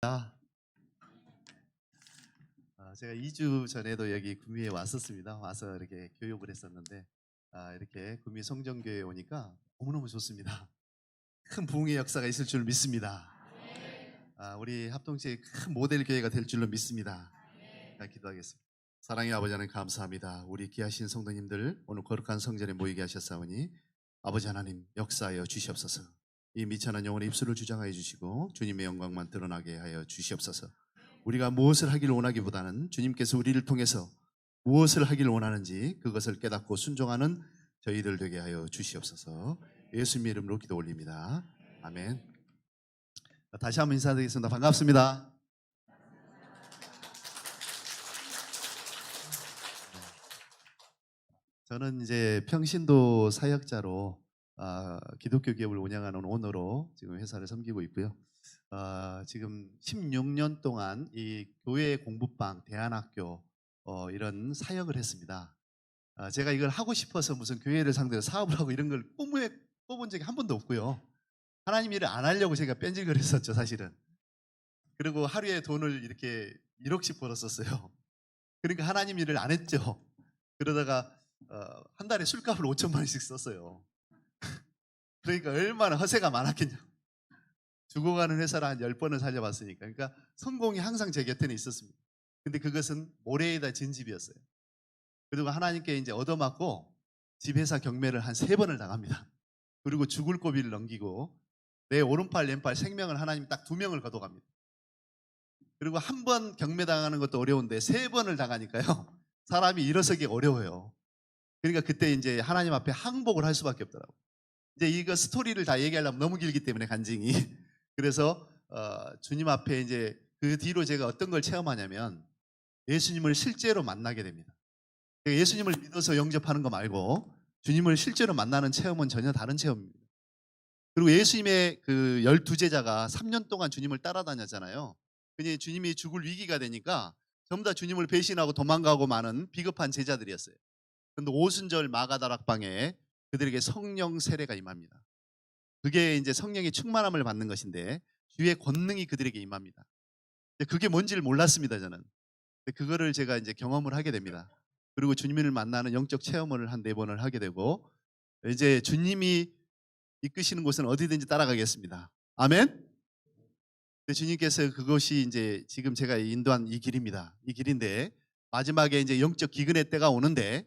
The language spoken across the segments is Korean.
아, 제가 2주 전에도 여기 구미에 왔었습니다. 와서 이렇게 교육을 했었는데 이렇게 구미 성정교회에 오니까 너무너무 좋습니다. 큰 부흥의 역사가 있을 줄 믿습니다. 우리 합동체의 큰 모델 교회가 될 줄로 믿습니다. 기도하겠습니다. 사랑의 아버지 하나님 감사합니다. 우리 귀하신 성도님들 오늘 거룩한 성전에 모이게 하셨사오니 아버지 하나님 역사하여 주시옵소서. 이 미천한 영혼의 입술을 주장하여 주시고 주님의 영광만 드러나게 하여 주시옵소서. 우리가 무엇을 하기를 원하기보다는 주님께서 우리를 통해서 무엇을 하기를 원하는지 그것을 깨닫고 순종하는 저희들 되게 하여 주시옵소서. 예수님의 이름으로 기도 올립니다. 아멘. 다시 한번 인사드리겠습니다. 반갑습니다. 저는 이제 평신도 사역자로 기독교 기업을 운영하는 오너로 지금 회사를 섬기고 있고요. 지금 16년 동안 이 교회 공부방, 대안학교 이런 사역을 했습니다. 제가 이걸 하고 싶어서 무슨 교회를 상대로 사업을 하고 이런 걸 꿈에 꿔본 적이 한 번도 없고요. 하나님 일을 안 하려고 제가 뺀질거렸었죠, 사실은. 그리고 하루에 돈을 이렇게 1억씩 벌었었어요. 그러니까 하나님 일을 안 했죠. 그러다가 한 달에 술값을 5천만 원씩 썼어요. 그러니까 얼마나 허세가 많았겠냐. 죽어가는 회사를 한 10번을 살려봤으니까. 그러니까 성공이 항상 제 곁에는 있었습니다. 근데 그것은 모래에다 진 집이었어요. 그리고 하나님께 이제 얻어맞고 집 회사 경매를 한 3번을 당합니다. 그리고 죽을 고비를 넘기고 내 오른팔 왼팔 생명을 하나님 딱 2명을 거둬갑니다. 그리고 한 번 경매 당하는 것도 어려운데 3번을 당하니까요. 사람이 일어서기 어려워요. 그러니까 그때 이제 하나님 앞에 항복을 할 수밖에 없더라고요. 이제 이거 스토리를 다 얘기하려면 너무 길기 때문에 간증이. 그래서 주님 앞에 이제 그 뒤로 제가 어떤 걸 체험하냐면 예수님을 실제로 만나게 됩니다. 예수님을 믿어서 영접하는 거 말고 주님을 실제로 만나는 체험은 전혀 다른 체험입니다. 그리고 예수님의 그 12제자가 3년 동안 주님을 따라다녔잖아요. 근데 주님이 죽을 위기가 되니까 전부 다 주님을 배신하고 도망가고 마는 비겁한 제자들이었어요. 그런데 오순절 마가다락방에 그들에게 성령 세례가 임합니다. 그게 이제 성령의 충만함을 받는 것인데 주의 권능이 그들에게 임합니다. 그게 뭔지를 몰랐습니다, 저는. 그거를 제가 이제 경험을 하게 됩니다. 그리고 주님을 만나는 영적 체험을 한 4번을 하게 되고 이제 주님이 이끄시는 곳은 어디든지 따라가겠습니다. 아멘. 주님께서 그것이 이제 지금 제가 인도한 이 길입니다. 이 길인데 마지막에 이제 영적 기근의 때가 오는데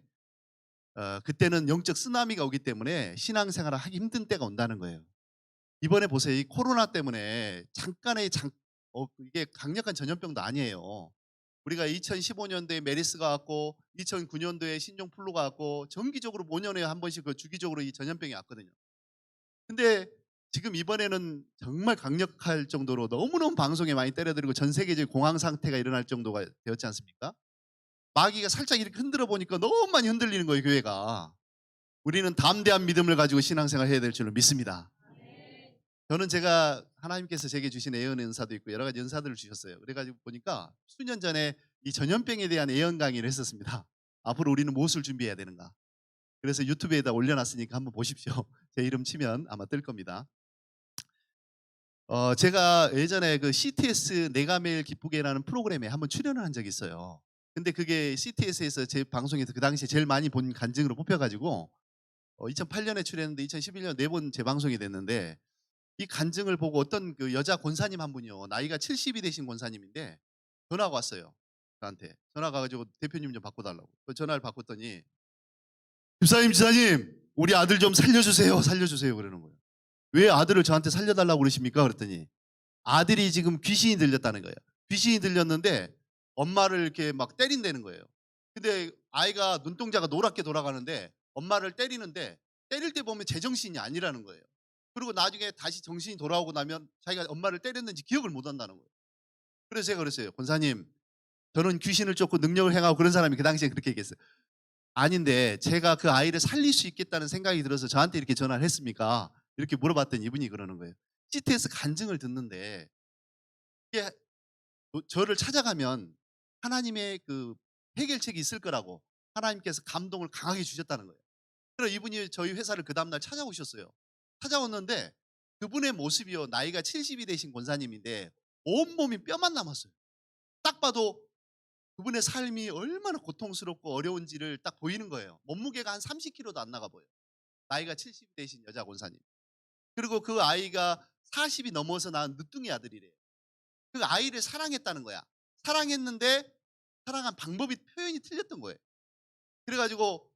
그때는 영적 쓰나미가 오기 때문에 신앙생활을 하기 힘든 때가 온다는 거예요. 이번에 보세요. 이 코로나 때문에 잠깐의 이게 강력한 전염병도 아니에요. 우리가 2015년도에 메리스가 왔고 2009년도에 신종플루가 왔고 정기적으로 5년에 한 번씩 그 주기적으로 이 전염병이 왔거든요. 근데 지금 이번에는 정말 강력할 정도로 너무너무 방송에 많이 때려들고 전 세계적인 공황 상태가 일어날 정도가 되었지 않습니까? 마귀가 살짝 이렇게 흔들어 보니까 너무 많이 흔들리는 거예요, 교회가. 우리는 담대한 믿음을 가지고 신앙생활 해야 될 줄로 믿습니다. 저는 제가 하나님께서 제게 주신 예언 은사도 있고 여러 가지 은사들을 주셨어요. 그래가지고 보니까 수년 전에 이 전염병에 대한 예언 강의를 했었습니다. 앞으로 우리는 무엇을 준비해야 되는가. 그래서 유튜브에다 올려놨으니까 한번 보십시오. 제 이름 치면 아마 뜰 겁니다. 제가 예전에 그 CTS 내가 매일 기쁘게라는 프로그램에 한번 출연을 한 적이 있어요. 근데 그게 CTS에서 제 방송에서 그 당시에 제일 많이 본 간증으로 뽑혀가지고 2008년에 출연했는데 2011년 4번 재방송이 됐는데 이 간증을 보고 어떤 그 여자 권사님 한 분이요. 나이가 70이 되신 권사님인데 전화가 왔어요. 저한테. 전화가 가지고 대표님 좀 바꿔달라고. 그 전화를 바꿨더니 집사님, 우리 아들 좀 살려주세요. 살려주세요. 그러는 거예요. 왜 아들을 저한테 살려달라고 그러십니까? 그랬더니 아들이 지금 귀신이 들렸다는 거예요. 귀신이 들렸는데 엄마를 이렇게 막 때린다는 거예요. 근데 아이가 눈동자가 노랗게 돌아가는데 엄마를 때리는데 때릴 때 보면 제정신이 아니라는 거예요. 그리고 나중에 다시 정신이 돌아오고 나면 자기가 엄마를 때렸는지 기억을 못 한다는 거예요. 그래서 제가 그랬어요. 권사님, 저는 귀신을 쫓고 능력을 행하고 그런 사람이 그 당시에 그렇게 얘기했어요. 아닌데 제가 그 아이를 살릴 수 있겠다는 생각이 들어서 저한테 이렇게 전화를 했습니까? 이렇게 물어봤더니 이분이 그러는 거예요. CTS 간증을 듣는데 이게 저를 찾아가면 하나님의 그 해결책이 있을 거라고 하나님께서 감동을 강하게 주셨다는 거예요. 그래서 이분이 저희 회사를 그 다음날 찾아오셨어요. 찾아왔는데 그분의 모습이요. 나이가 70이 되신 권사님인데 온몸이 뼈만 남았어요. 딱 봐도 그분의 삶이 얼마나 고통스럽고 어려운지를 딱 보이는 거예요. 몸무게가 한 30kg도 안 나가 보여요. 나이가 70 되신 여자 권사님. 그리고 그 아이가 40이 넘어서 낳은 늦둥이 아들이래요. 그 아이를 사랑했다는 거야. 사랑했는데 사랑한 방법이 표현이 틀렸던 거예요. 그래가지고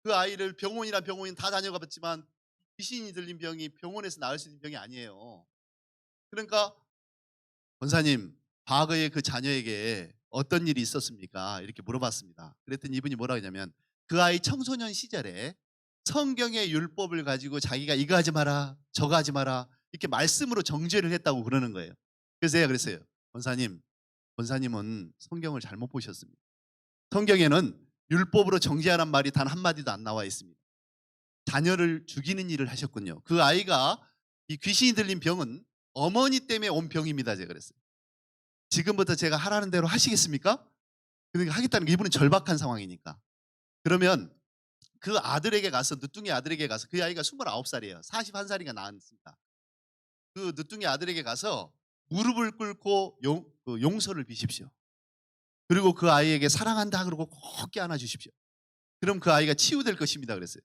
그 아이를 병원이나 병원인 다 다녀가 봤지만 귀신이 들린 병이 병원에서 나을 수 있는 병이 아니에요. 그러니까 권사님, 과거에 그 자녀에게 어떤 일이 있었습니까? 이렇게 물어봤습니다. 그랬더니 이분이 뭐라 하냐면 그 아이 청소년 시절에 성경의 율법을 가지고 자기가 이거 하지 마라, 저거 하지 마라 이렇게 말씀으로 정죄를 했다고 그러는 거예요. 그래서 제가 그랬어요. 권사님은 성경을 잘못 보셨습니다. 성경에는 율법으로 정죄하란 말이 단 한마디도 안 나와 있습니다. 자녀를 죽이는 일을 하셨군요. 그 아이가 이 귀신이 들린 병은 어머니 때문에 온 병입니다. 제가 그랬어요. 지금부터 제가 하라는 대로 하시겠습니까? 그러니까 하겠다는 게 이분은 절박한 상황이니까. 그러면 그 아들에게 가서 늦둥이 아들에게 가서 그 아이가 29살이에요. 41살인가 낳았습니다. 그 늦둥이 아들에게 가서 무릎을 꿇고 용서를 비십시오. 그리고 그 아이에게 사랑한다 그러고 꼭 껴안아 주십시오. 그럼 그 아이가 치유될 것입니다. 그랬어요.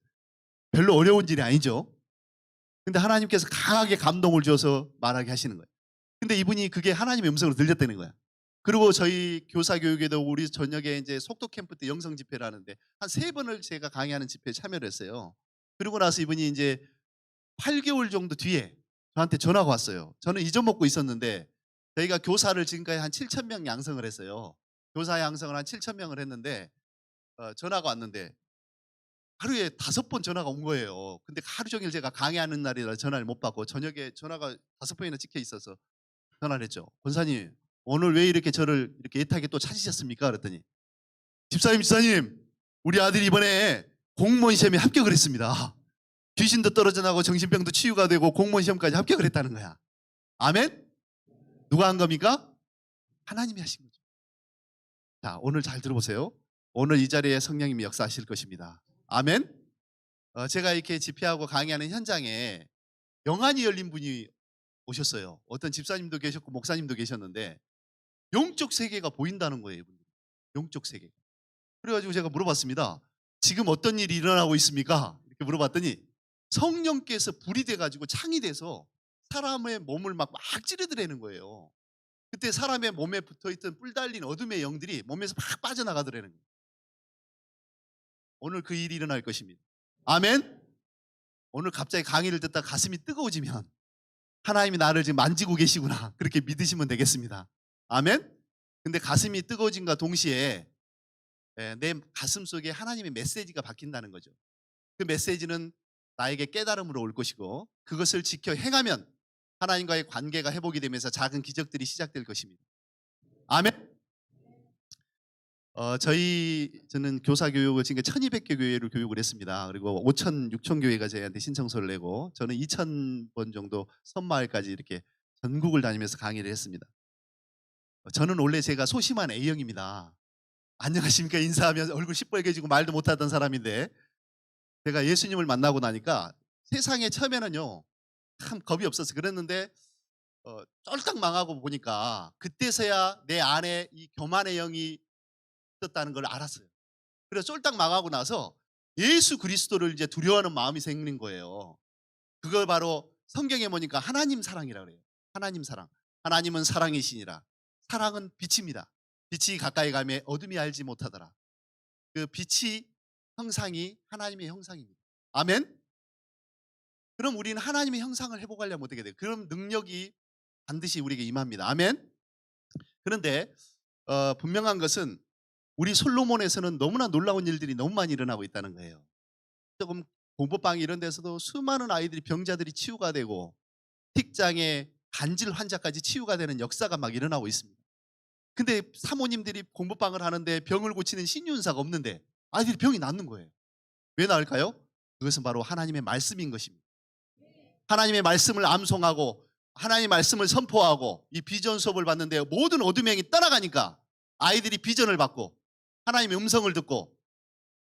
별로 어려운 일이 아니죠. 근데 하나님께서 강하게 감동을 줘서 말하게 하시는 거예요. 근데 이분이 그게 하나님의 음성으로 들렸다는 거야. 그리고 저희 교사 교육에도 우리 저녁에 이제 속도 캠프 때 영성 집회를 하는데 한 3번을 제가 강의하는 집회에 참여를 했어요. 그러고 나서 이분이 이제 8개월 정도 뒤에 저한테 전화가 왔어요. 저는 잊어먹고 있었는데 저희가 교사를 지금까지 한 7,000명 양성을 했어요. 교사 양성을 한 7,000명을 했는데 전화가 왔는데 하루에 5번 전화가 온 거예요. 근데 하루 종일 제가 강의하는 날이라 전화를 못 받고 저녁에 전화가 5번이나 찍혀 있어서 전화를 했죠. 권사님, 오늘 왜 이렇게 저를 이렇게 애타게 또 찾으셨습니까? 그랬더니 집사님, 우리 아들이 이번에 공무원 시험에 합격을 했습니다. 귀신도 떨어져 나고 정신병도 치유가 되고 공무원 시험까지 합격을 했다는 거야. 아멘? 누가 한 겁니까? 하나님이 하신 거죠. 자, 오늘 잘 들어보세요. 오늘 이 자리에 성령님이 역사하실 것입니다. 아멘? 제가 이렇게 집회하고 강의하는 현장에 영안이 열린 분이 오셨어요. 어떤 집사님도 계셨고 목사님도 계셨는데 영적 세계가 보인다는 거예요. 이분들이. 영적 세계가. 그래가지고 제가 물어봤습니다. 지금 어떤 일이 일어나고 있습니까? 이렇게 물어봤더니 성령께서 불이 돼가지고 창이 돼서 사람의 몸을 막 찌르드래는 거예요. 그때 사람의 몸에 붙어있던 뿔 달린 어둠의 영들이 몸에서 막 빠져나가더라는 거예요. 오늘 그 일이 일어날 것입니다. 아멘? 오늘 갑자기 강의를 듣다 가슴이 뜨거워지면 하나님이 나를 지금 만지고 계시구나 그렇게 믿으시면 되겠습니다. 아멘? 근데 가슴이 뜨거워진과 동시에 내 가슴 속에 하나님의 메시지가 바뀐다는 거죠. 그 메시지는 나에게 깨달음으로 올 것이고 그것을 지켜 행하면 하나님과의 관계가 회복이 되면서 작은 기적들이 시작될 것입니다. 아멘? 저는 교사 교육을 지금 1200개 교회를 교육을 했습니다. 그리고 5,000, 6,000 교회가 저희한테 신청서를 내고 저는 2,000번 정도 섬마을까지 이렇게 전국을 다니면서 강의를 했습니다. 저는 원래 제가 소심한 A형입니다. 안녕하십니까 인사하면 얼굴 시뻘개지고 말도 못하던 사람인데 제가 예수님을 만나고 나니까 세상에 처음에는요 참 겁이 없어서 그랬는데 쫄딱 망하고 보니까 그때서야 내 안에 이 교만의 영이 있었다는 걸 알았어요. 그래서 쫄딱 망하고 나서 예수 그리스도를 이제 두려워하는 마음이 생긴 거예요. 그걸 바로 성경에 보니까 하나님 사랑이라고 그래요. 하나님 사랑. 하나님은 사랑이시니라. 사랑은 빛입니다. 빛이 가까이 가면 어둠이 알지 못하더라. 그 빛이 형상이 하나님의 형상입니다. 아멘? 그럼 우리는 하나님의 형상을 회복하려면 어떻게 돼요? 그럼 능력이 반드시 우리에게 임합니다. 아멘? 그런데 분명한 것은 우리 솔로몬에서는 너무나 놀라운 일들이 너무 많이 일어나고 있다는 거예요. 조금 공부방 이런 데서도 수많은 아이들이 병자들이 치유가 되고 틱장애 간질 환자까지 치유가 되는 역사가 막 일어나고 있습니다. 근데 사모님들이 공부방을 하는데 병을 고치는 신유은사가 없는데 아이들이 병이 낫는 거예요. 왜 나을까요? 그것은 바로 하나님의 말씀인 것입니다. 하나님의 말씀을 암송하고 하나님의 말씀을 선포하고 이 비전 수업을 받는데 모든 어둠의 영이 떠나가니까 아이들이 비전을 받고 하나님의 음성을 듣고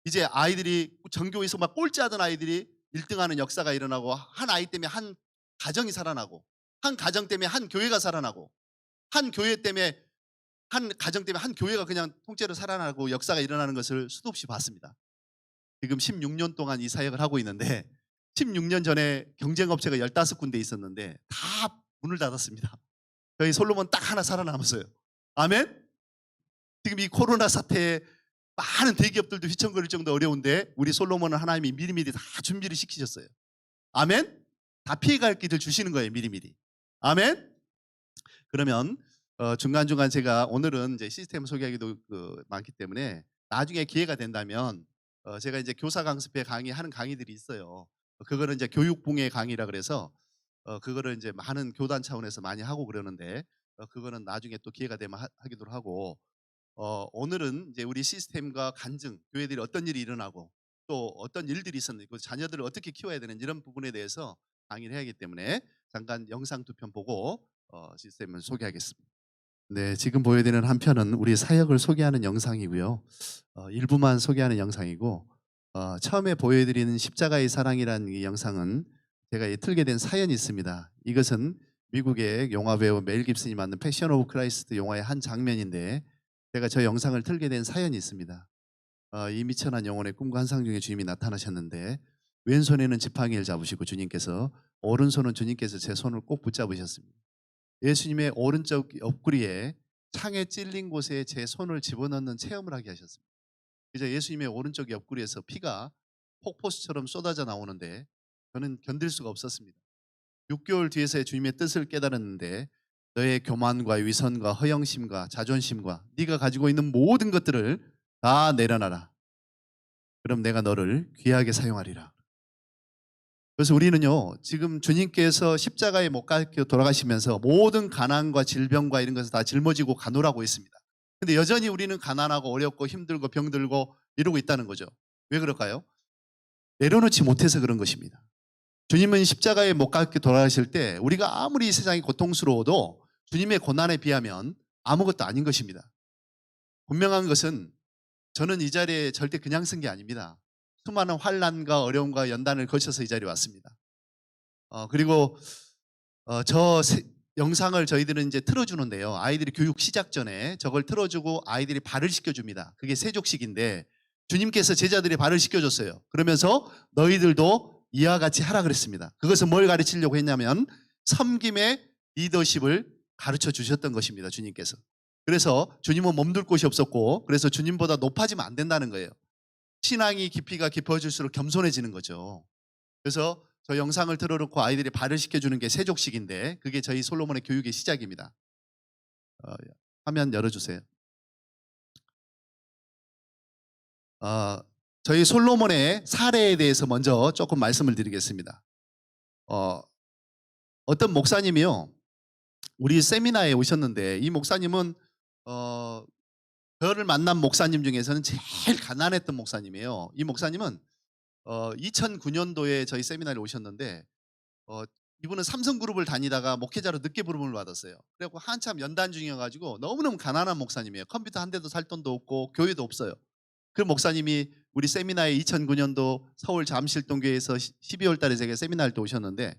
이제 아이들이 전교에서 막 꼴찌하던 아이들이 1등하는 역사가 일어나고 한 아이 때문에 한 가정이 살아나고 한 가정 때문에 한 교회가 살아나고 한 교회 때문에 한 가정 때문에 한 교회가 그냥 통째로 살아나고 역사가 일어나는 것을 수도 없이 봤습니다. 지금 16년 동안 이 사역을 하고 있는데 16년 전에 경쟁업체가 15군데 있었는데 다 문을 닫았습니다. 저희 솔로몬 딱 하나 살아남았어요. 아멘? 지금 이 코로나 사태에 많은 대기업들도 휘청거릴 정도 어려운데 우리 솔로몬은 하나님이 미리미리 다 준비를 시키셨어요. 아멘? 다 피해갈 길을 주시는 거예요, 미리미리. 아멘? 그러면 중간중간 제가 오늘은 이제 시스템 소개하기도 많기 때문에 나중에 기회가 된다면 제가 이제 교사 강습회 강의하는 강의들이 있어요. 그거는 이제 교육붕의 강의라 그래서 그거를 이제 많은 교단 차원에서 많이 하고 그러는데 그거는 나중에 또 기회가 되면 하기도 하고 오늘은 이제 우리 시스템과 간증, 교회들이 어떤 일이 일어나고 또 어떤 일들이 있었는지 그 자녀들을 어떻게 키워야 되는지 이런 부분에 대해서 강의를 해야하기 때문에 잠깐 영상 두 편 보고 시스템을 소개하겠습니다. 네, 지금 보여드리는 한 편은 우리 사역을 소개하는 영상이고요. 일부만 소개하는 영상이고 처음에 보여드리는 십자가의 사랑이라는 이 영상은 제가 틀게 된 사연이 있습니다. 이것은 미국의 영화배우 멜 깁슨이 만든 패션 오브 크라이스트 영화의 한 장면인데 제가 저 영상을 틀게 된 사연이 있습니다. 이 미천한 영혼의 꿈과 환상 중에 주님이 나타나셨는데 왼손에는 지팡이를 잡으시고 주님께서 오른손은 주님께서 제 손을 꼭 붙잡으셨습니다. 예수님의 오른쪽 옆구리에 창에 찔린 곳에 제 손을 집어넣는 체험을 하게 하셨습니다. 이제 예수님의 오른쪽 옆구리에서 피가 폭포수처럼 쏟아져 나오는데 저는 견딜 수가 없었습니다. 6개월 뒤에서야 주님의 뜻을 깨달았는데 너의 교만과 위선과 허영심과 자존심과 네가 가지고 있는 모든 것들을 다 내려놔라. 그럼 내가 너를 귀하게 사용하리라. 그래서 우리는요 지금 주님께서 십자가에 못 박혀 돌아가시면서 모든 가난과 질병과 이런 것을 다 짊어지고 가노라고 했습니다. 근데 여전히 우리는 가난하고 어렵고 힘들고 병들고 이러고 있다는 거죠. 왜 그럴까요? 내려놓지 못해서 그런 것입니다. 주님은 십자가에 못 박혀 돌아가실 때 우리가 아무리 이 세상이 고통스러워도 주님의 고난에 비하면 아무것도 아닌 것입니다. 분명한 것은 저는 이 자리에 절대 그냥 쓴 게 아닙니다. 수많은 환난과 어려움과 연단을 거쳐서 이 자리에 왔습니다. 그리고 영상을 저희들은 이제 틀어주는데요. 아이들이 교육 시작 전에 저걸 틀어주고 아이들이 발을 씻겨줍니다. 그게 세족식인데 주님께서 제자들이 발을 씻겨줬어요. 그러면서 너희들도 이와 같이 하라 그랬습니다. 그것은 뭘 가르치려고 했냐면 섬김의 리더십을 가르쳐 주셨던 것입니다. 주님께서. 그래서 주님은 몸둘 곳이 없었고 그래서 주님보다 높아지면 안 된다는 거예요. 신앙이 깊이가 깊어질수록 겸손해지는 거죠. 그래서 저 영상을 틀어놓고 아이들이 발을 씻겨주는 게 세족식인데 그게 저희 솔로몬의 교육의 시작입니다. 화면 열어주세요. 저희 솔로몬의 사례에 대해서 먼저 조금 말씀을 드리겠습니다. 어떤 목사님이요 우리 세미나에 오셨는데 이 목사님은 저를 만난 목사님 중에서는 제일 가난했던 목사님이에요. 이 목사님은 2009년도에 저희 세미나에 오셨는데 이분은 삼성그룹을 다니다가 목회자로 늦게 부름을 받았어요. 그래갖고 한참 연단 중이어가지고 너무너무 가난한 목사님이에요. 컴퓨터 한 대도 살 돈도 없고 교회도 없어요. 그 목사님이 우리 세미나에 2009년도 서울 잠실동교회에서 12월 달에 제가 세미나를 때 오셨는데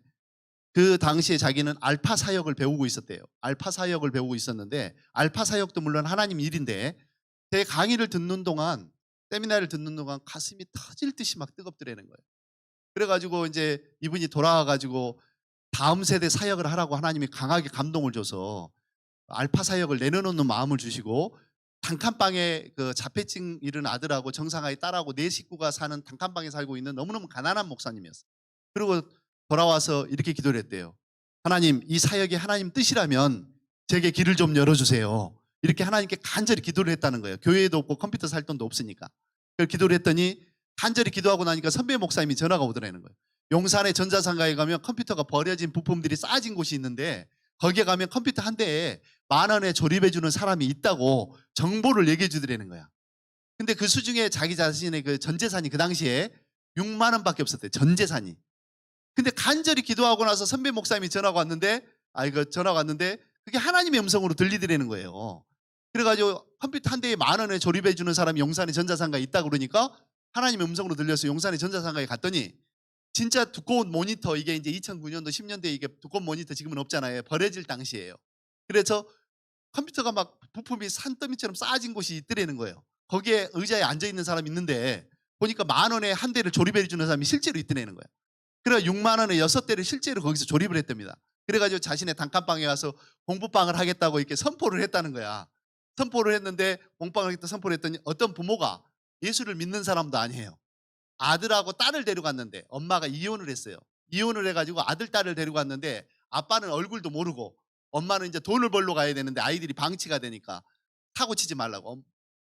그 당시에 자기는 알파 사역을 배우고 있었대요. 알파 사역을 배우고 있었는데 알파 사역도 물론 하나님 일인데 제 강의를 듣는 동안 세미나를 듣는 동안 가슴이 터질 듯이 막 뜨겁더라는 거예요. 그래가지고 이제 이분이 돌아와가지고 다음 세대 사역을 하라고 하나님이 강하게 감동을 줘서 알파 사역을 내려놓는 마음을 주시고 단칸방에 그 자폐증 잃은 아들하고 정상아이 딸하고 네 식구가 사는 단칸방에 살고 있는 너무너무 가난한 목사님이었어요. 그리고 돌아와서 이렇게 기도를 했대요. 하나님, 이 사역이 하나님 뜻이라면 제게 길을 좀 열어주세요. 이렇게 하나님께 간절히 기도를 했다는 거예요. 교회도 없고 컴퓨터 살 돈도 없으니까. 그래서 기도를 했더니 간절히 기도하고 나니까 선배 목사님이 전화가 오더라는 거예요. 용산의 전자상가에 가면 컴퓨터가 버려진 부품들이 쌓아진 곳이 있는데 거기에 가면 컴퓨터 한 대에 10,000원에 조립해 주는 사람이 있다고 정보를 얘기해 주더라는 거야. 근데 그 수중에 자기 자신의 그 전재산이 그 당시에 6만 원밖에 없었대요. 전재산이. 근데 간절히 기도하고 나서 선배 목사님이 전화가 왔는데 전화가 왔는데 그게 하나님의 음성으로 들리더라는 거예요. 그래가지고 컴퓨터 한 대에 10,000원에 조립해 주는 사람이 용산의 전자상가에 있다 그러니까 하나님의 음성으로 들려서 용산의 전자상가에 갔더니 진짜 두꺼운 모니터 이게 이제 2009년도 10년대에 이게 두꺼운 모니터 지금은 없잖아요. 버려질 당시예요. 그래서 컴퓨터가 막 부품이 산더미처럼 쌓아진 곳이 있더라는 거예요. 거기에 의자에 앉아 있는 사람이 있는데 보니까 10,000원에 한 대를 조립해 주는 사람이 실제로 있더라는 거예요. 그래 6만 원에 6대를 실제로 거기서 조립을 했답니다. 그래 가지고 자신의 단칸방에 가서 공부방을 하겠다고 이렇게 선포를 했다는 거야. 선포를 했는데 공부방을 하겠다 선포를 했더니 어떤 부모가 예수를 믿는 사람도 아니에요. 아들하고 딸을 데려갔는데 엄마가 이혼을 했어요. 이혼을 해 가지고 아들, 딸을 데려갔는데 아빠는 얼굴도 모르고 엄마는 이제 돈을 벌러 가야 되는데 아이들이 방치가 되니까 사고 치지 말라고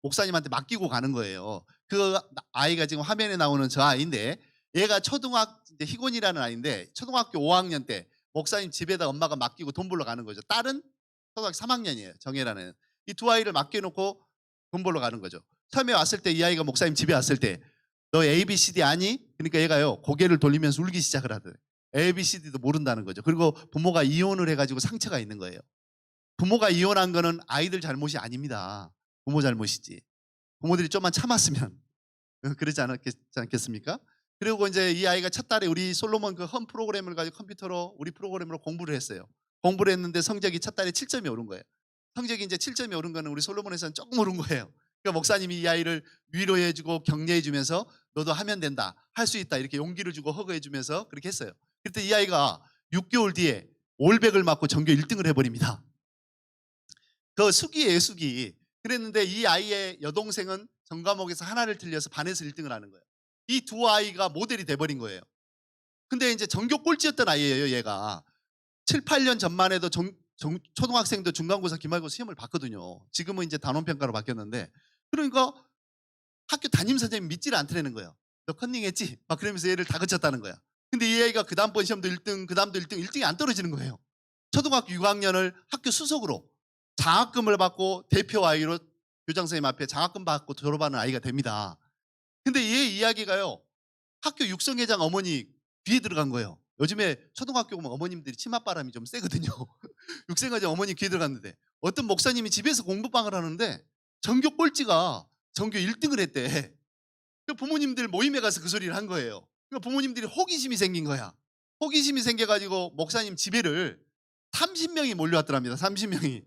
목사님한테 맡기고 가는 거예요. 그 아이가 지금 화면에 나오는 저 아이인데 얘가 이제 희곤이라는 아이인데 초등학교 5학년 때 목사님 집에다 엄마가 맡기고 돈 벌러 가는 거죠. 딸은 초등학교 3학년이에요. 정혜라는. 이 두 아이를 맡겨놓고 돈 벌러 가는 거죠. 처음에 왔을 때 이 아이가 목사님 집에 왔을 때 너 ABCD 아니? 그러니까 얘가요 고개를 돌리면서 울기 시작을 하더래. ABCD도 모른다는 거죠. 그리고 부모가 이혼을 해가지고 상처가 있는 거예요. 부모가 이혼한 거는 아이들 잘못이 아닙니다. 부모 잘못이지. 부모들이 좀만 참았으면 그러지 않겠습니까? 그리고 이제 이 아이가 첫 달에 우리 솔로몬 그 홈 프로그램을 가지고 컴퓨터로 우리 프로그램으로 공부를 했어요. 공부를 했는데 성적이 첫 달에 7점이 오른 거예요. 성적이 이제 7점이 오른 거는 우리 솔로몬에서는 조금 오른 거예요. 그러니까 목사님이 이 아이를 위로해 주고 격려해 주면서 너도 하면 된다. 할 수 있다. 이렇게 용기를 주고 허그해 주면서 그렇게 했어요. 그때 이 아이가 6개월 뒤에 올백을 맞고 전교 1등을 해 버립니다. 그 수기예요, 수기. 그랬는데 이 아이의 여동생은 전과목에서 하나를 틀려서 반에서 1등을 하는 거예요. 이 두 아이가 모델이 돼 버린 거예요. 근데 이제 전교 꼴찌였던 아이예요, 얘가. 7-8년 전만 해도 초등학생도 중간고사, 기말고사 시험을 봤거든요. 지금은 이제 단원평가로 바뀌었는데 그러니까 학교 담임 선생님이 믿지를 않더라는 거예요. 너 컨닝했지? 막 그러면서 얘를 다그쳤다는 거야. 근데 이 아이가 그다음번 시험도 1등, 그다음도 1등, 1등이 안 떨어지는 거예요. 초등학교 6학년을 학교 수석으로 장학금을 받고 대표 아이로 교장 선생님 앞에 장학금 받고 졸업하는 아이가 됩니다. 근데 얘 이야기가요. 학교 육성회장 어머니 귀에 들어간 거예요. 요즘에 초등학교 오면 어머님들이 치맛바람이 좀 세거든요. 육성회장 어머니 귀에 들어갔는데 어떤 목사님이 집에서 공부방을 하는데 전교 꼴찌가 전교 1등을 했대. 그 부모님들 모임에 가서 그 소리를 한 거예요. 그러니까 부모님들이 호기심이 생긴 거야. 호기심이 생겨가지고 목사님 집에를 30명이 몰려왔더랍니다. 30명이.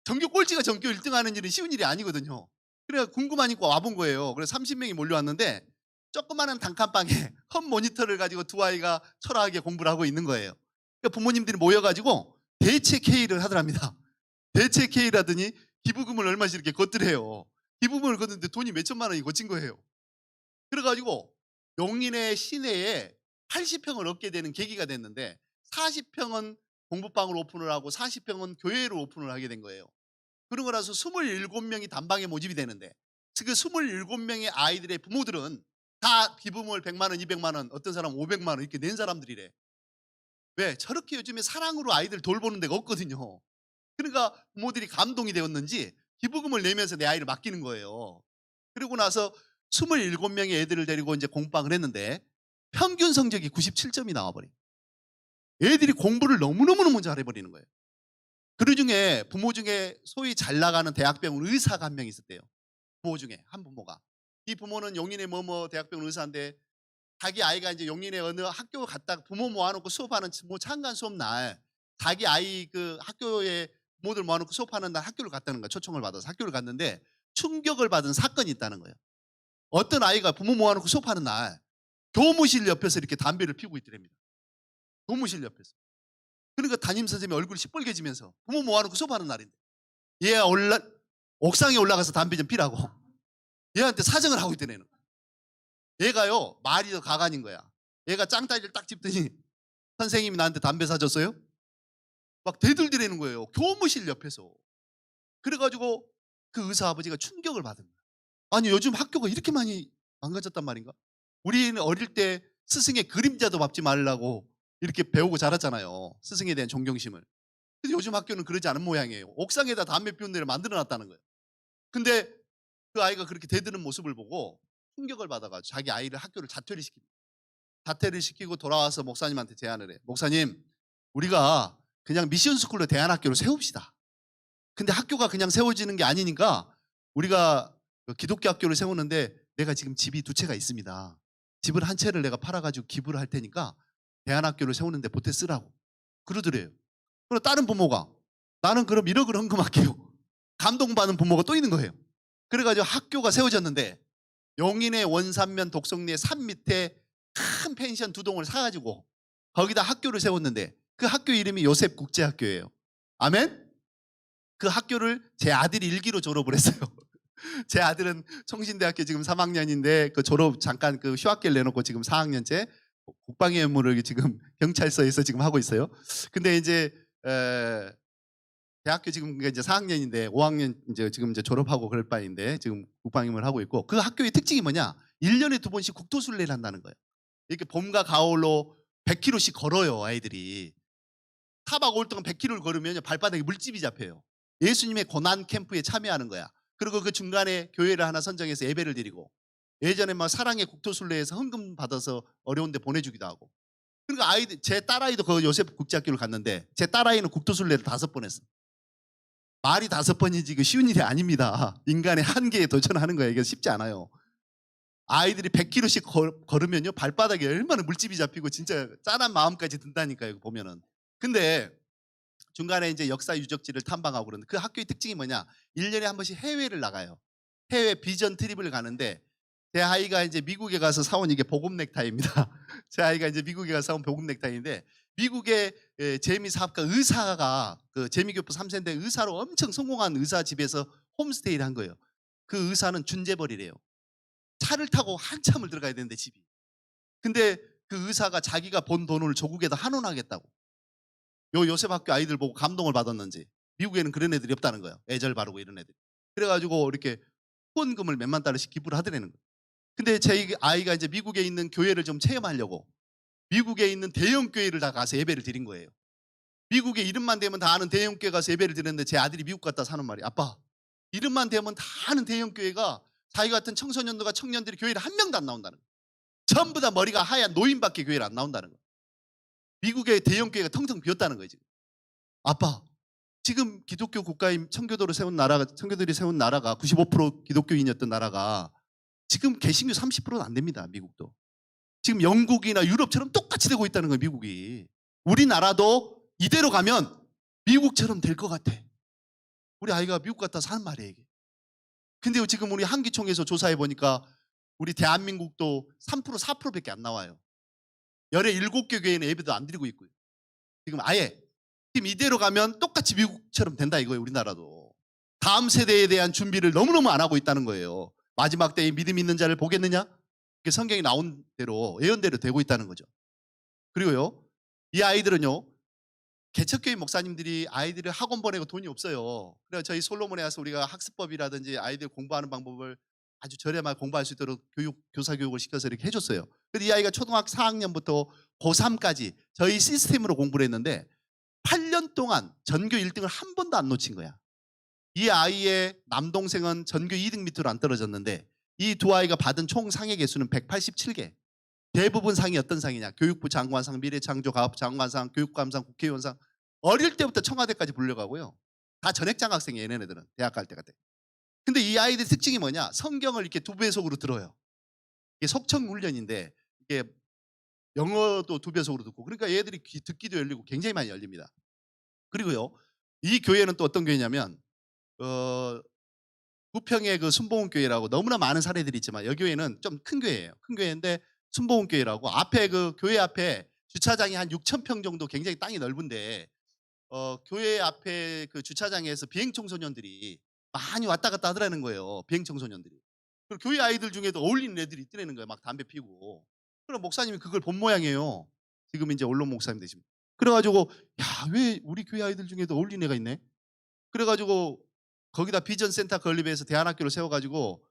전교 꼴찌가 전교 1등 하는 일은 쉬운 일이 아니거든요. 그래 궁금하니까 와본 거예요. 그래서 30명이 몰려왔는데 조그마한 단칸방에 컴 모니터를 가지고 두 아이가 초라하게 공부를 하고 있는 거예요. 그러니까 부모님들이 모여가지고 대책 회의를 하더랍니다. 대책 회의를 하더니 기부금을 얼마씩 이렇게 걷더래요. 기부금을 걷는데 돈이 몇 천만 원이 거친 거예요. 그래가지고 용인의 시내에 80평을 얻게 되는 계기가 됐는데 40평은 공부방으로 오픈을 하고 40평은 교회로 오픈을 하게 된 거예요. 그러고 나서 27명이 단방에 모집이 되는데 그 27명의 아이들의 부모들은 다 기부금을 100만 원, 200만 원, 어떤 사람은 500만 원 이렇게 낸 사람들이래. 왜? 저렇게 요즘에 사랑으로 아이들 돌보는 데가 없거든요. 그러니까 부모들이 감동이 되었는지 기부금을 내면서 내 아이를 맡기는 거예요. 그리고 나서 27명의 애들을 데리고 이제 공부방을 했는데 평균 성적이 97점이 나와버린. 애들이 공부를 너무너무 잘해버리는 거예요. 그 중에 부모 중에 소위 잘 나가는 대학병원 의사가 한 명 있었대요. 부모 중에 한 부모가. 이 부모는 용인의 뭐뭐 대학병원 의사인데 자기 아이가 이제 용인의 어느 학교 갔다가 부모 모아놓고 수업하는 뭐 창간 수업 날 자기 아이 그 학교에 부모들 모아놓고 수업하는 날 학교를 갔다는 거야. 초청을 받아서 학교를 갔는데 충격을 받은 사건이 있다는 거예요. 어떤 아이가 부모 모아놓고 수업하는 날 교무실 옆에서 이렇게 담배를 피우고 있더랍니다. 교무실 옆에서. 그러니까 담임 선생님이 얼굴이 시뻘개지면서 부모 모아놓고 수업하는 날인데 얘가 옥상에 올라가서 담배 좀 피라고 얘한테 사정을 하고 있던 애는. 얘가요 말이 더 가관인 거야. 얘가 짱따지를 딱 짚더니 선생님이 나한테 담배 사줬어요? 막 대들대라는 거예요. 교무실 옆에서. 그래가지고 그 의사 아버지가 충격을 받은 거야. 아니 요즘 학교가 이렇게 많이 망가졌단 말인가? 우리는 어릴 때 스승의 그림자도 밟지 말라고 이렇게 배우고 자랐잖아요. 스승에 대한 존경심을. 근데 요즘 학교는 그러지 않은 모양이에요. 옥상에다 담배 피우는 데를 만들어 놨다는 거예요. 근데 그 아이가 그렇게 대드는 모습을 보고 충격을 받아가지고 자기 아이를 학교를 자퇴를 시킵니다. 자퇴를 시키고 돌아와서 목사님한테 제안을 해. 목사님, 우리가 그냥 미션스쿨로 대안학교를 세웁시다. 근데 학교가 그냥 세워지는 게 아니니까 우리가 그 기독교 학교를 세우는데 내가 지금 집이 2채가 있습니다. 집을 한 채를 내가 팔아가지고 기부를 할 테니까 대안학교를 세우는데 보태 쓰라고. 그러더래요. 그리고 다른 부모가 나는 그럼 1억을 헌금할게요. 감동받은 부모가 또 있는 거예요. 그래가지고 학교가 세워졌는데 용인의 원산면 독성리의 산 밑에 큰 펜션 2동을 사가지고 거기다 학교를 세웠는데 그 학교 이름이 요셉 국제학교예요. 아멘? 그 학교를 제 아들이 1기로 졸업을 했어요. 제 아들은 성신대학교 지금 3학년인데 그 졸업 잠깐 그 휴학기를 내놓고 지금 4학년째 국방의 업무를 지금 경찰서에서 지금 하고 있어요. 근데 이제 대학교 지금 이제 4학년인데 5학년 지금 졸업하고 그럴 바인데 지금 국방임을 하고 있고 그 학교의 특징이 뭐냐? 1년에 2번씩 국토순례를 한다는 거예요. 이렇게 봄과 가을로 100km씩 걸어요, 아이들이. 4박 5일 동안 100km를 걸으면 발바닥에 물집이 잡혀요. 예수님의 고난 캠프에 참여하는 거야. 그리고 그 중간에 교회를 하나 선정해서 예배를 드리고 예전에 막 사랑의 국토순례에서 헌금 받아서 어려운 데 보내주기도 하고. 그러니까 아이들, 제 딸아이도 그 요셉 국제학교를 갔는데 제 딸아이는 국토순례를 5번 했어. 말이 5번이지 그 쉬운 일이 아닙니다. 인간의 한계에 도전하는 거예요. 이게 쉽지 않아요. 아이들이 100km씩 걸으면요 발바닥에 얼마나 물집이 잡히고 진짜 짠한 마음까지 든다니까요. 보면은. 근데 중간에 이제 역사 유적지를 탐방하고 그러는데 그 학교의 특징이 뭐냐? 1년에 한 번씩 해외를 나가요. 해외 비전 트립을 가는데 제 아이가 이제 미국에 가서 사온 이게 보급 넥타이입니다. 제 아이가 이제 미국에 가서 사온 보급 넥타이인데 미국의 재미 사업가 의사가 그 재미교포 3세인데 의사로 엄청 성공한 의사 집에서 홈스테이를 한 거예요. 그 의사는 준재벌이래요. 차를 타고 한참을 들어가야 되는데 집이. 근데 그 의사가 자기가 번 돈을 조국에다 환원하겠다고. 요셉 학교 아이들 보고 감동을 받았는지 미국에는 그런 애들이 없다는 거예요. 애절 바르고 이런 애들이. 그래가지고 이렇게 후원금을 몇만 달러씩 기부를 하더라는 거예요. 근데 제 아이가 이제 미국에 있는 교회를 좀 체험하려고 미국에 있는 대형 교회를 다 가서 예배를 드린 거예요. 미국에 이름만 대면 다 아는 대형 교회 가서 예배를 드렸는데 제 아들이 미국 갔다 사는 말이 아빠 이름만 대면 다 아는 대형 교회가 자기 같은 청소년들과 청년들이 교회를 한 명도 안 나온다는 거예요. 전부 다 머리가 하얀 노인밖에 교회를 안 나온다는 거예요. 미국의 대형 교회가 텅텅 비었다는 거예요. 지금. 아빠 지금 기독교 국가인 청교도를 세운 나라가 청교들이 세운 나라가 95% 기독교인이었던 나라가 지금 개신교 30%는 안 됩니다. 미국도. 지금 영국이나 유럽처럼 똑같이 되고 있다는 거예요. 미국이. 우리나라도 이대로 가면 미국처럼 될 것 같아. 우리 아이가 미국 갔다 사는 말이에요. 이게. 근데 지금 우리 한기총에서 조사해 보니까 우리 대한민국도 3% 4%밖에 안 나와요. 열의 7개 교회는 예배도 안 드리고 있고요. 지금 아예 지금 이대로 가면 똑같이 미국처럼 된다 이거예요. 우리나라도. 다음 세대에 대한 준비를 너무너무 안 하고 있다는 거예요. 마지막 때에 믿음 있는 자를 보겠느냐? 성경이 나온 대로 예언대로 되고 있다는 거죠. 그리고요. 이 아이들은요. 개척교회 목사님들이 아이들을 학원 보내고 돈이 없어요. 그래서 저희 솔로몬에 와서 우리가 학습법이라든지 아이들 공부하는 방법을 아주 저렴하게 공부할 수 있도록 교사 교육을 시켜서 이렇게 해줬어요. 그래서 이 아이가 초등학교 4학년부터 고3까지 저희 시스템으로 공부를 했는데 8년 동안 전교 1등을 한 번도 안 놓친 거야. 이 아이의 남동생은 전교 2등 밑으로 안 떨어졌는데 이 두 아이가 받은 총 상의 개수는 187개. 대부분 상이 어떤 상이냐? 교육부 장관상, 미래창조가업 장관상, 교육감상, 국회의원상. 어릴 때부터 청와대까지 불려가고요. 다 전액장학생이에요. 얘네들은 대학 갈 때 같아. 근데 이 아이들 특징이 뭐냐? 성경을 이렇게 2배속으로 들어요. 이게 속청 훈련인데 이게 영어도 2배속으로 듣고 그러니까 얘들이 듣기도 열리고 굉장히 많이 열립니다. 그리고요. 이 교회는 또 어떤 교회냐면 부평의 그 순복음교회라고 너무나 많은 사례들이 있지만 여기 교회는 좀 큰 교회예요. 큰 교회인데 순복음교회라고 앞에 그 교회 앞에 주차장이 한 6,000평 정도 굉장히 땅이 넓은데 교회 앞에 그 주차장에서 비행 청소년들이 많이 왔다 갔다 하더라는 거예요. 비행 청소년들이. 그리고 교회 아이들 중에도 어울리는 애들이 있더라는 거예요. 막 담배 피우고. 그럼 목사님이 그걸 본 모양이에요. 지금 이제 언론 목사님 되시면. 그래가지고 야, 왜 우리 교회 아이들 중에도 어울리는 애가 있네? 그래가지고 거기다 비전 센터 건립해서 대안학교를 세워가지고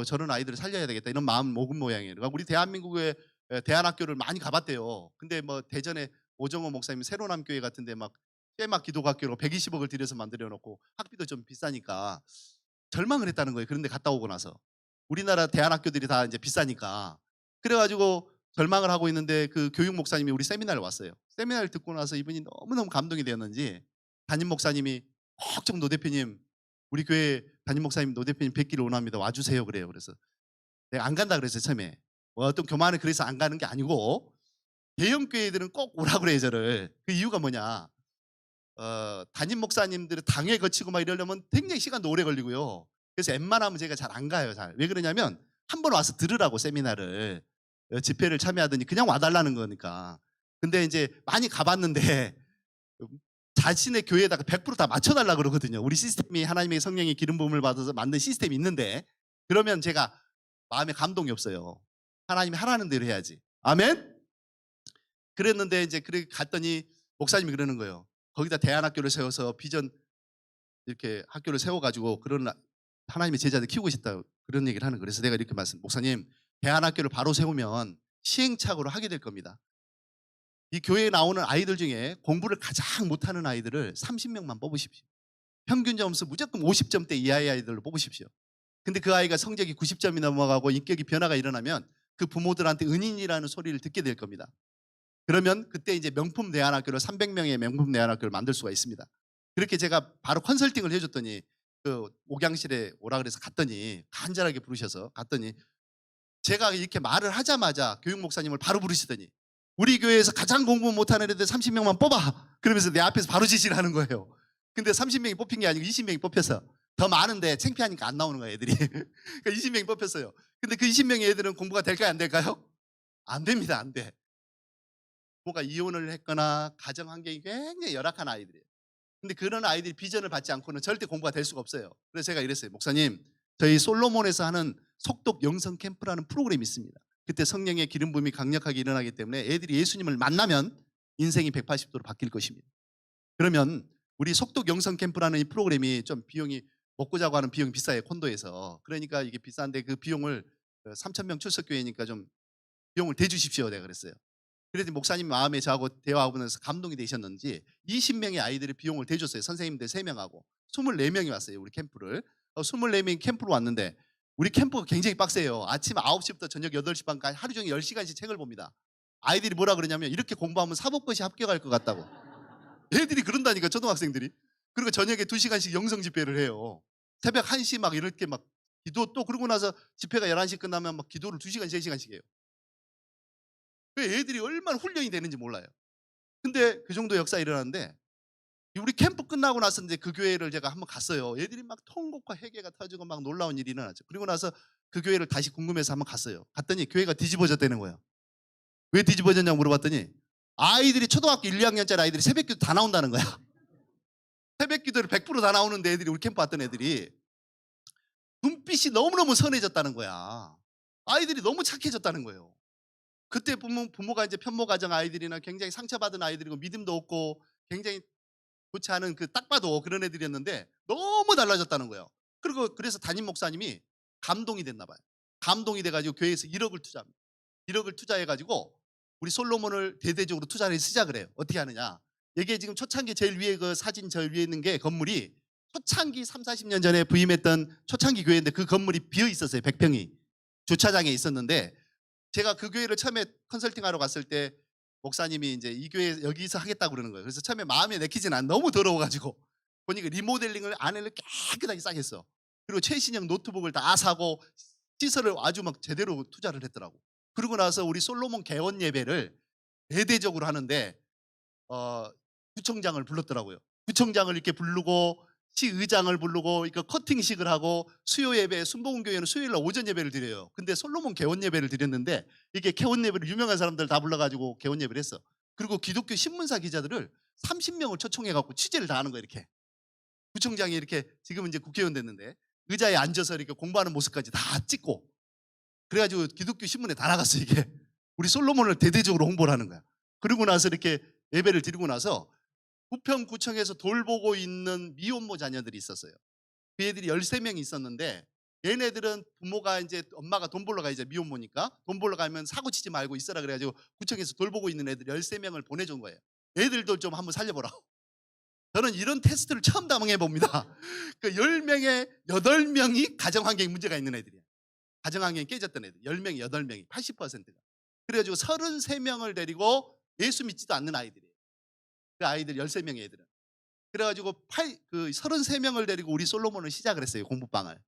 저런 아이들을 살려야 되겠다 이런 마음 먹은 모양이에요. 그러니까 우리 대한민국의 대안학교를 많이 가봤대요. 근데 뭐 대전에 오정호 목사님 새로남교회 같은데 막 쇠막 기독학교로 120억을 들여서 만들어 놓고 학비도 좀 비싸니까 절망을 했다는 거예요. 그런데 갔다 오고 나서 우리나라 대안학교들이 다 이제 비싸니까 그래가지고 절망을 하고 있는데 그 교육 목사님이 우리 세미나를 왔어요. 세미나를 듣고 나서 이분이 너무너무 감동이 되었는지 담임 목사님이 꼭 좀 노 대표님 우리 교회 담임 목사님 노 대표님 뵙기를 원합니다. 와주세요 그래요. 그래서 내가 안 간다 그랬어요 처음에. 뭐 어떤 교만을 그래서 안 가는 게 아니고 대형 교회들은 꼭 오라 그래요 저를. 그 이유가 뭐냐? 담임 목사님들은 당회 거치고 막 이러려면 굉장히 시간도 오래 걸리고요. 그래서 웬만하면 제가 잘 안 가요. 잘. 왜 그러냐면 한 번 와서 들으라고 세미나를 집회를 참여하더니 그냥 와달라는 거니까. 근데 이제 많이 가봤는데 자신의 교회에다가 100%다 맞춰달라 그러거든요. 우리 시스템이 하나님의 성령의 기름 부음을 받아서 만든 시스템이 있는데 그러면 제가 마음에 감동이 없어요. 하나님이 하라는 대로 해야지. 아멘? 그랬는데 이제 그렇게 갔더니 목사님이 그러는 거예요. 거기다 대안학교를 세워서 비전 이렇게 학교를 세워가지고 그런 하나님의 제자들 키우고 싶다 그런 얘기를 하는 거예요. 그래서 내가 이렇게 목사님 대안학교를 바로 세우면 시행착오를 하게 될 겁니다. 이 교회에 나오는 아이들 중에 공부를 가장 못하는 아이들을 30명만 뽑으십시오. 평균 점수 무조건 50점대 이하의 아이들로 뽑으십시오. 근데 그 아이가 성적이 90점이 넘어가고 인격이 변화가 일어나면 그 부모들한테 은인이라는 소리를 듣게 될 겁니다. 그러면 그때 이제 명품 대안학교를 300명의 명품 대안학교를 만들 수가 있습니다. 그렇게 제가 바로 컨설팅을 해줬더니 그 옥양실에 오라 그래서 갔더니 간절하게 부르셔서 갔더니 제가 이렇게 말을 하자마자 교육 목사님을 바로 부르시더니 우리 교회에서 가장 공부 못하는 애들 30명만 뽑아. 그러면서 내 앞에서 바로 지시를 하는 거예요. 근데 30명이 뽑힌 게 아니고 20명이 뽑혀서 더 많은데 창피하니까 안 나오는 거예요, 애들이. 그러니까 20명이 뽑혔어요. 근데 그 20명의 애들은 공부가 될까요, 안 될까요? 안 됩니다, 안 돼. 부모가 이혼을 했거나 가정 환경이 굉장히 열악한 아이들이에요. 근데 그런 아이들이 비전을 받지 않고는 절대 공부가 될 수가 없어요. 그래서 제가 이랬어요. 목사님, 저희 솔로몬에서 하는 속독 영성 캠프라는 프로그램이 있습니다. 그때 성령의 기름 부음이 강력하게 일어나기 때문에 애들이 예수님을 만나면 인생이 180도로 바뀔 것입니다. 그러면 우리 속독 영성 캠프라는 이 프로그램이 좀 비용이 먹고 자고 하는 비용이 비싸요. 콘도에서. 그러니까 이게 비싼데 그 비용을 3,000명 출석교회니까 좀 비용을 대주십시오. 내가 그랬어요. 그래서 목사님 마음에 저하고 대화하고 나서 감동이 되셨는지 20명의 아이들이 비용을 대줬어요. 선생님들 3명하고 24명이 왔어요. 우리 캠프를. 24명이 캠프로 왔는데 우리 캠프가 굉장히 빡세요. 아침 9시부터 저녁 8시 반까지 하루 종일 10시간씩 책을 봅니다. 아이들이 뭐라 그러냐면 이렇게 공부하면 사법고시 합격할 것 같다고. 애들이 그런다니까 초등학생들이. 그리고 저녁에 2시간씩 영성 집회를 해요. 새벽 1시 막 이렇게 막 기도 또 그러고 나서 집회가 11시 끝나면 막 기도를 2시간 3시간씩 해요. 그 애들이 얼마나 훈련이 되는지 몰라요. 근데 그 정도 역사 일어났는데 우리 캠프 끝나고 나서 이제 그 교회를 제가 한번 갔어요. 애들이 막 통곡과 회개가 터지고 막 놀라운 일이 일어났죠. 그리고 나서 그 교회를 다시 궁금해서 한번 갔어요. 갔더니 교회가 뒤집어졌다는 거예요. 왜 뒤집어졌냐고 물어봤더니 아이들이 초등학교 1, 2학년짜리 아이들이 새벽기도 다 나온다는 거야. 새벽기도를 100%다 나오는데 애들이 우리 캠프 왔던 애들이 눈빛이 너무너무 선해졌다는 거야. 아이들이 너무 착해졌다는 거예요. 그때 부모가 이제 편모 가정 아이들이나 굉장히 상처받은 아이들이고 믿음도 없고 굉장히 좋지 않은 그 딱 봐도 그런 애들이었는데 너무 달라졌다는 거예요. 그리고 그래서 담임 목사님이 감동이 됐나 봐요. 감동이 돼가지고 교회에서 1억을 투자합니다. 1억을 투자해가지고 우리 솔로몬을 대대적으로 투자를 시작을 해요. 어떻게 하느냐. 이게 지금 초창기 제일 위에 그 사진 저 위에 있는 게 건물이 초창기 3, 40년 전에 부임했던 초창기 교회인데 그 건물이 비어 있었어요. 100평이. 주차장에 있었는데 제가 그 교회를 처음에 컨설팅하러 갔을 때 목사님이 이제 이 교회 여기서 하겠다고 그러는 거예요. 그래서 처음에 마음에 내키진 않아. 너무 더러워가지고 보니까 리모델링을 안에를 깨끗하게 싹 했어. 그리고 최신형 노트북을 다 사고 시설을 아주 막 제대로 투자를 했더라고. 그러고 나서 우리 솔로몬 개원 예배를 대대적으로 하는데 구청장을 불렀더라고요. 구청장을 이렇게 부르고 시의장을 부르고 그러니까 커팅식을 하고 수요 예배 순복음교회는 수요일 날 오전 예배를 드려요. 근데 솔로몬 개원 예배를 드렸는데 이게 개원 예배를 유명한 사람들 다 불러가지고 개원 예배를 했어. 그리고 기독교 신문사 기자들을 30명을 초청해갖고 취재를 다 하는 거예요. 이렇게 구청장이 이렇게 지금은 이제 국회의원 됐는데 의자에 앉아서 이렇게 공부하는 모습까지 다 찍고 그래가지고 기독교 신문에 다 나갔어. 이게 우리 솔로몬을 대대적으로 홍보를 하는 거야. 그리고 나서 이렇게 예배를 드리고 나서 부평구청에서 돌보고 있는 미혼모 자녀들이 있었어요. 그 애들이 13명이 있었는데 얘네들은 부모가 이제 엄마가 돈 벌러 가 이제 미혼모니까 돈 벌러 가면 사고 치지 말고 있어라 그래가지고 구청에서 돌보고 있는 애들 13명을 보내준 거예요. 애들도 좀 한번 살려보라. 저는 이런 테스트를 처음 당해 봅니다. 그 10명에 8명이 가정환경에 문제가 있는 애들이에요. 가정환경이 깨졌던 애들 10명이 8명이 80%가. 그래가지고 33명을 데리고 예수 믿지도 않는 아이들이에요. 그 아이들 13명의 애들은. 그래가지고 33명을 데리고 우리 솔로몬을 시작을 했어요. 공부방을.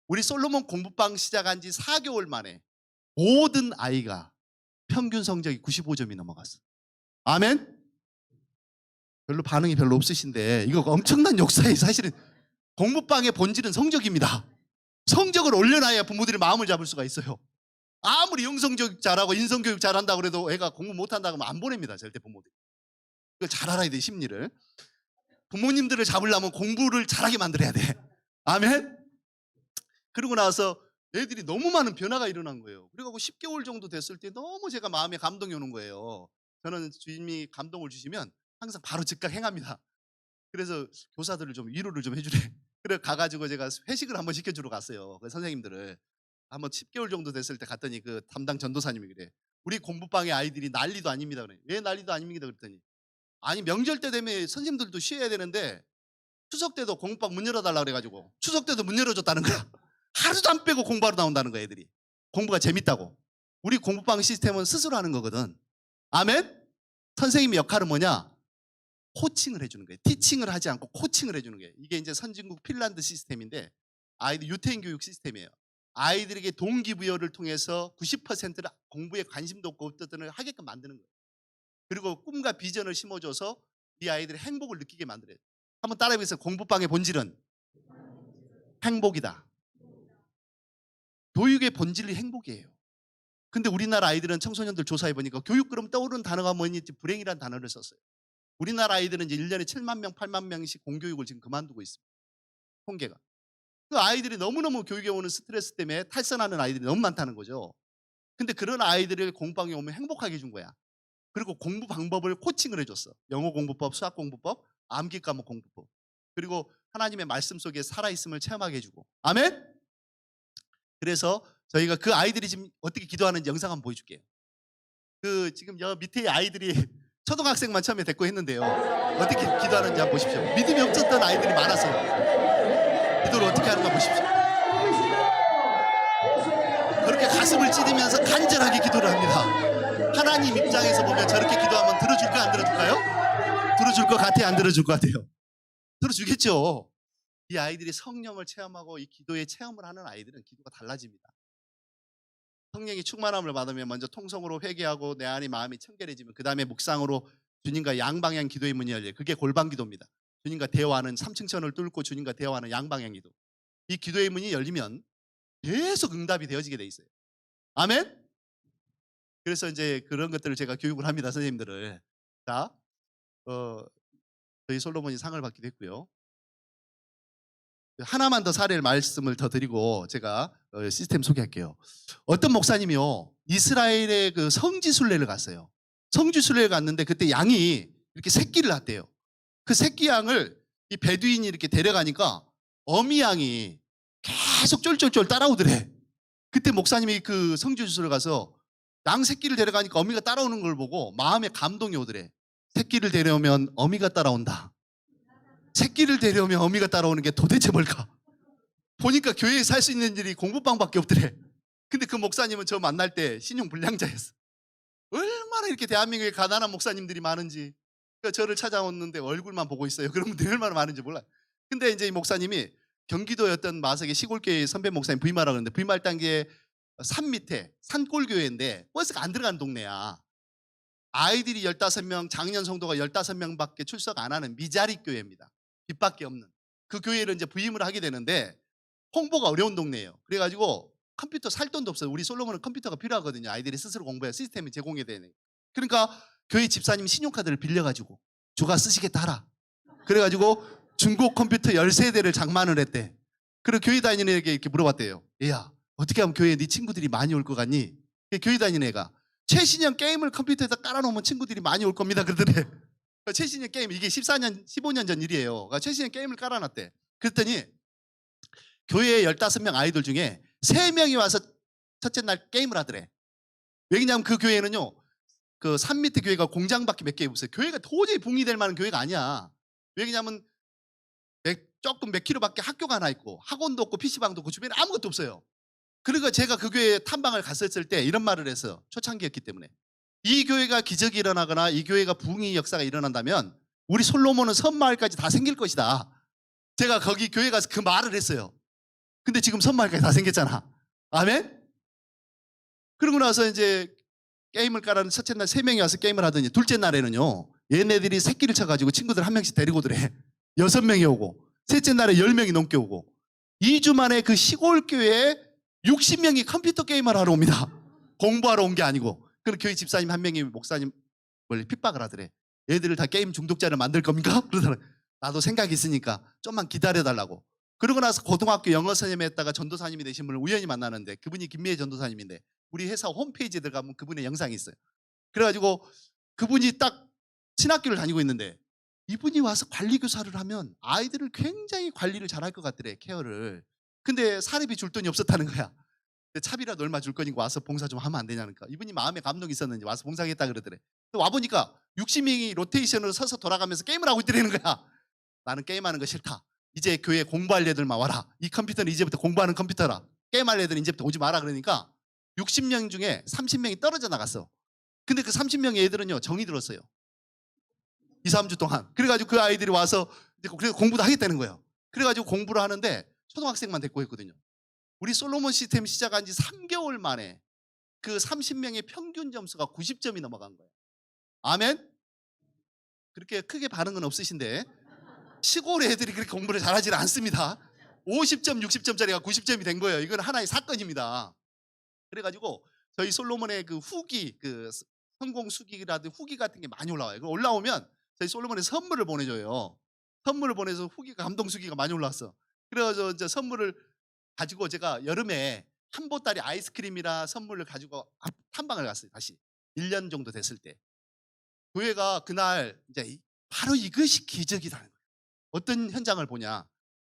우리 솔로몬 공부방 시작한 지 4개월 만에 모든 아이가 평균 성적이 95점이 넘어갔어. 아멘? 별로 반응이 별로 없으신데 이거 엄청난 역사에 사실은 공부방의 본질은 성적입니다. 성적을 올려놔야 부모들이 마음을 잡을 수가 있어요. 아무리 영성교육 잘하고 인성교육 잘한다고 그래도 애가 공부 못한다고 하면 안 보냅니다. 절대 부모들이. 이걸 잘 알아야 돼, 심리를. 부모님들을 잡으려면 공부를 잘하게 만들어야 돼. 아멘? 그러고 나서 애들이 너무 많은 변화가 일어난 거예요. 그래가지고 10개월 정도 됐을 때 너무 제가 마음에 감동이 오는 거예요. 저는 주님이 감동을 주시면 항상 바로 즉각 행합니다. 그래서 교사들을 좀 위로를 좀 해주래. 그래 가가지고 제가 회식을 한번 시켜주러 갔어요. 그 선생님들을. 한번 10개월 정도 됐을 때 갔더니 그 담당 전도사님이 그래. 우리 공부방의 아이들이 난리도 아닙니다. 그래. 왜 난리도 아닙니다. 그랬더니 아니 명절 때 되면 선생님들도 쉬어야 되는데 추석 때도 공부방 문 열어달라 그래가지고 추석 때도 문 열어줬다는 거야. 하루도 안 빼고 공부하러 나온다는 거야 애들이. 공부가 재밌다고. 우리 공부방 시스템은 스스로 하는 거거든. 아멘? 선생님의 역할은 뭐냐? 코칭을 해주는 거예요. 티칭을 하지 않고 코칭을 해주는 거예요. 이게 이제 선진국 핀란드 시스템인데 아이들 유태인 교육 시스템이에요. 아이들에게 동기부여를 통해서 90%를 공부에 관심도 없고 없던 하게끔 만드는 거예요. 그리고 꿈과 비전을 심어줘서 이 아이들의 행복을 느끼게 만들어요. 한번 따라해보세요. 공부방의 본질은 행복이다. 교육의 본질이 행복이에요. 근데 우리나라 아이들은 청소년들 조사해보니까 교육 그럼 떠오르는 단어가 뭐니? 불행이라는 단어를 썼어요. 우리나라 아이들은 이제 1년에 7만 명, 8만 명씩 공교육을 지금 그만두고 있습니다. 통계가. 그 아이들이 너무너무 교육에 오는 스트레스 때문에 탈선하는 아이들이 너무 많다는 거죠. 근데 그런 아이들을 공부방에 오면 행복하게 해준 거야. 그리고 공부 방법을 코칭을 해줬어. 영어 공부법, 수학 공부법, 암기 과목 공부법. 그리고 하나님의 말씀 속에 살아있음을 체험하게 해주고. 아멘? 그래서 저희가 그 아이들이 지금 어떻게 기도하는지 영상 한번 보여줄게요. 그 지금 여 밑에 아이들이 초등학생만 처음에 데리고 했는데요. 어떻게 기도하는지 한번 보십시오. 믿음이 없었던 아이들이 많았어요. 기도를 어떻게 하는가 보십시오. 그렇게 가슴을 찌르면서 간절하게 기도를 합니다. 하나님 입장에서 보면 저렇게 기도하면 들어줄까 안 들어줄까요? 들어줄 것 같아요? 안 들어줄 것 같아요? 들어주겠죠. 이 아이들이 성령을 체험하고 이 기도의 체험을 하는 아이들은 기도가 달라집니다. 성령이 충만함을 받으면 먼저 통성으로 회개하고 내 안의 마음이 청결해지면 그 다음에 묵상으로 주님과 양방향 기도의 문이 열려요. 그게 골방 기도입니다. 주님과 대화하는 삼층천을 뚫고 주님과 대화하는 양방향 기도. 이 기도의 문이 열리면 계속 응답이 되어지게 돼 있어요. 아멘? 그래서 이제 그런 것들을 제가 교육을 합니다. 선생님들을. 자, 저희 솔로몬이 상을 받기도 했고요. 하나만 더 사례를 말씀을 더 드리고 제가 시스템 소개할게요. 어떤 목사님이요 이스라엘의 그 성지순례를 갔어요. 성지순례를 갔는데 그때 양이 이렇게 새끼를 낳았대요. 그 새끼 양을 이 베두인이 이렇게 데려가니까 어미 양이 계속 쫄쫄쫄 따라오더래. 그때 목사님이 그 성지순례를 가서 양 새끼를 데려가니까 어미가 따라오는 걸 보고 마음에 감동이 오더래. 새끼를 데려오면 어미가 따라온다. 새끼를 데려오면 어미가 따라오는 게 도대체 뭘까? 보니까 교회에 살 수 있는 일이 공부방밖에 없더래. 근데 그 목사님은 저 만날 때 신용 불량자였어. 얼마나 이렇게 대한민국에 가난한 목사님들이 많은지. 그러니까 저를 찾아왔는데 얼굴만 보고 있어요. 그런 분들이 얼마나 많은지 몰라요. 근데 이제 이 목사님이 경기도였던 마석의 시골교회 선배 목사님 부임하라고 그러는데 부임할 단계에 산 밑에 산골교회인데 버스가 안 들어가는 동네야. 아이들이 15명, 장년 성도가 15명밖에 출석 안 하는 미자리 교회입니다. 빚밖에 없는. 그 교회를 이제 부임을 하게 되는데 홍보가 어려운 동네예요. 그래가지고 컴퓨터 살 돈도 없어요. 우리 솔로몬은 컴퓨터가 필요하거든요. 아이들이 스스로 공부해 시스템을 제공해야 되는. 그러니까 교회 집사님이 신용카드를 빌려가지고 주가 쓰시겠다 하라. 그래가지고 중고 컴퓨터 13대를 장만을 했대. 그리고 교회 다니는 애에게 이렇게 물어봤대요. 얘야 어떻게 하면 교회에 네 친구들이 많이 올 것 같니? 교회 다니는 애가 최신형 게임을 컴퓨터에다 깔아놓으면 친구들이 많이 올 겁니다. 그러더래. 최신형 게임 이게 14년 15년 전 일이에요. 최신형 게임을 깔아놨대. 그랬더니 교회에 15명 아이들 중에 3명이 와서 첫째 날 게임을 하더래. 왜냐하면 그 교회는요 그 산 밑에 교회가 공장밖에 몇 개 없어요. 교회가 도저히 붕이 만한 교회가 아니야. 왜냐하면 조금 몇 킬로밖에 학교가 하나 있고 학원도 없고 PC방도 없고 주변에 아무것도 없어요. 그러니까 제가 그 교회에 탐방을 갔었을 때 이런 말을 했어요. 초창기였기 때문에. 이 교회가 기적이 일어나거나 이 교회가 부흥의 역사가 일어난다면 우리 솔로몬은 섬마을까지 다 생길 것이다. 제가 거기 교회 가서 그 말을 했어요. 근데 지금 섬마을까지 다 생겼잖아. 아멘? 그러고 나서 이제 게임을 깔아는 첫째 날 3명이 와서 게임을 하더니 둘째 날에는요 얘네들이 새끼를 쳐가지고 친구들 한 명씩 데리고 오더래. 6명이 오고 셋째 날에 10명이 넘게 오고 2주 만에 그 시골 교회에 60명이 컴퓨터 게임을 하러 옵니다. 공부하러 온 게 아니고. 그럼 교회 집사님 한 명이 목사님을 핍박을 하더래. 얘들을 다 게임 중독자를 만들 겁니까? 그러더라. 나도 생각이 있으니까 좀만 기다려달라고. 그러고 나서 고등학교 영어 선생님 했다가 전도사님이 되신 분을 우연히 만나는데 그분이 김미애 전도사님인데 우리 회사 홈페이지에 들어가면 그분의 영상이 있어요. 그래가지고 그분이 딱 신학교를 다니고 있는데 이분이 와서 관리교사를 하면 아이들을 굉장히 관리를 잘할 것 같더래, 케어를. 근데 사례비 줄 돈이 없었다는 거야. 차비라도 얼마 줄 거니까 와서 봉사 좀 하면 안 되냐니까. 이분이 마음에 감동이 있었는지 와서 봉사하겠다 그러더래. 와보니까 60명이 로테이션으로 서서 돌아가면서 게임을 하고 있더라는 거야. 나는 게임하는 거 싫다. 이제 교회 공부할 애들만 와라. 이 컴퓨터는 이제부터 공부하는 컴퓨터라. 게임할 애들은 이제부터 오지 마라. 그러니까 60명 중에 30명이 떨어져 나갔어. 근데 그 30명의 애들은요, 정이 들었어요. 2, 3주 동안. 그래가지고 그 아이들이 와서 그래서 공부도 하겠다는 거예요. 그래가지고 공부를 하는데 초등학생만 데리고 했거든요. 우리 솔로몬 시스템 시작한 지 3개월 만에 그 30명의 평균 점수가 90점이 넘어간 거예요. 아멘? 그렇게 크게 반응은 없으신데 시골 애들이 그렇게 공부를 잘하지 않습니다. 50점, 60점짜리가 90점이 된 거예요. 이건 하나의 사건입니다. 그래가지고 저희 솔로몬의 그 후기, 그 성공 수기라든지 후기 같은 게 많이 올라와요. 그 올라오면 저희 솔로몬에 선물을 보내줘요. 선물을 보내서 후기가 감동 수기가 많이 올라왔어. 그래서 이제 선물을 가지고 제가 여름에 한 보따리 아이스크림이라 선물을 가지고 탐방을 갔어요. 다시 1년 정도 됐을 때 교회가 그날 이제 바로 이것이 기적이라는 거예요. 어떤 현장을 보냐?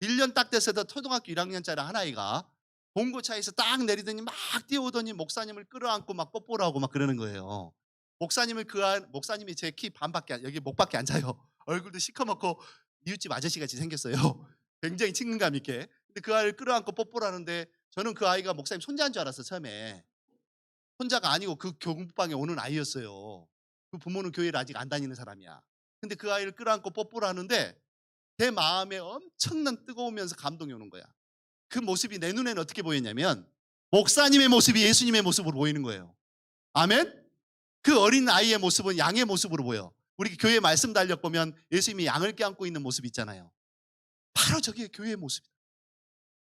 1년 딱 됐어도 초등학교 1학년짜리 한 아이가 봉고차에서 딱 내리더니 막 뛰어오더니 목사님을 끌어안고 막 뽀뽀를 하고 막 그러는 거예요. 목사님이 제 키 반밖에 여기 목밖에 안 차요. 얼굴도 시커멓고 이웃집 아저씨 같이 생겼어요. 굉장히 친근감 있게. 근데 그 아이를 끌어안고 뽀뽀를 하는데 저는 그 아이가 목사님 손자인 줄 알았어, 처음에. 손자가 아니고 그 공부방에 오는 아이였어요. 그 부모는 교회를 아직 안 다니는 사람이야. 근데 그 아이를 끌어안고 뽀뽀를 하는데 제 마음에 엄청난 뜨거우면서 감동이 오는 거야. 그 모습이 내 눈에는 어떻게 보였냐면 목사님의 모습이 예수님의 모습으로 보이는 거예요. 아멘? 그 어린 아이의 모습은 양의 모습으로 보여. 우리 교회 말씀 달력 보면 예수님이 양을 껴안고 있는 모습 있잖아요. 바로 저게 교회의 모습이다.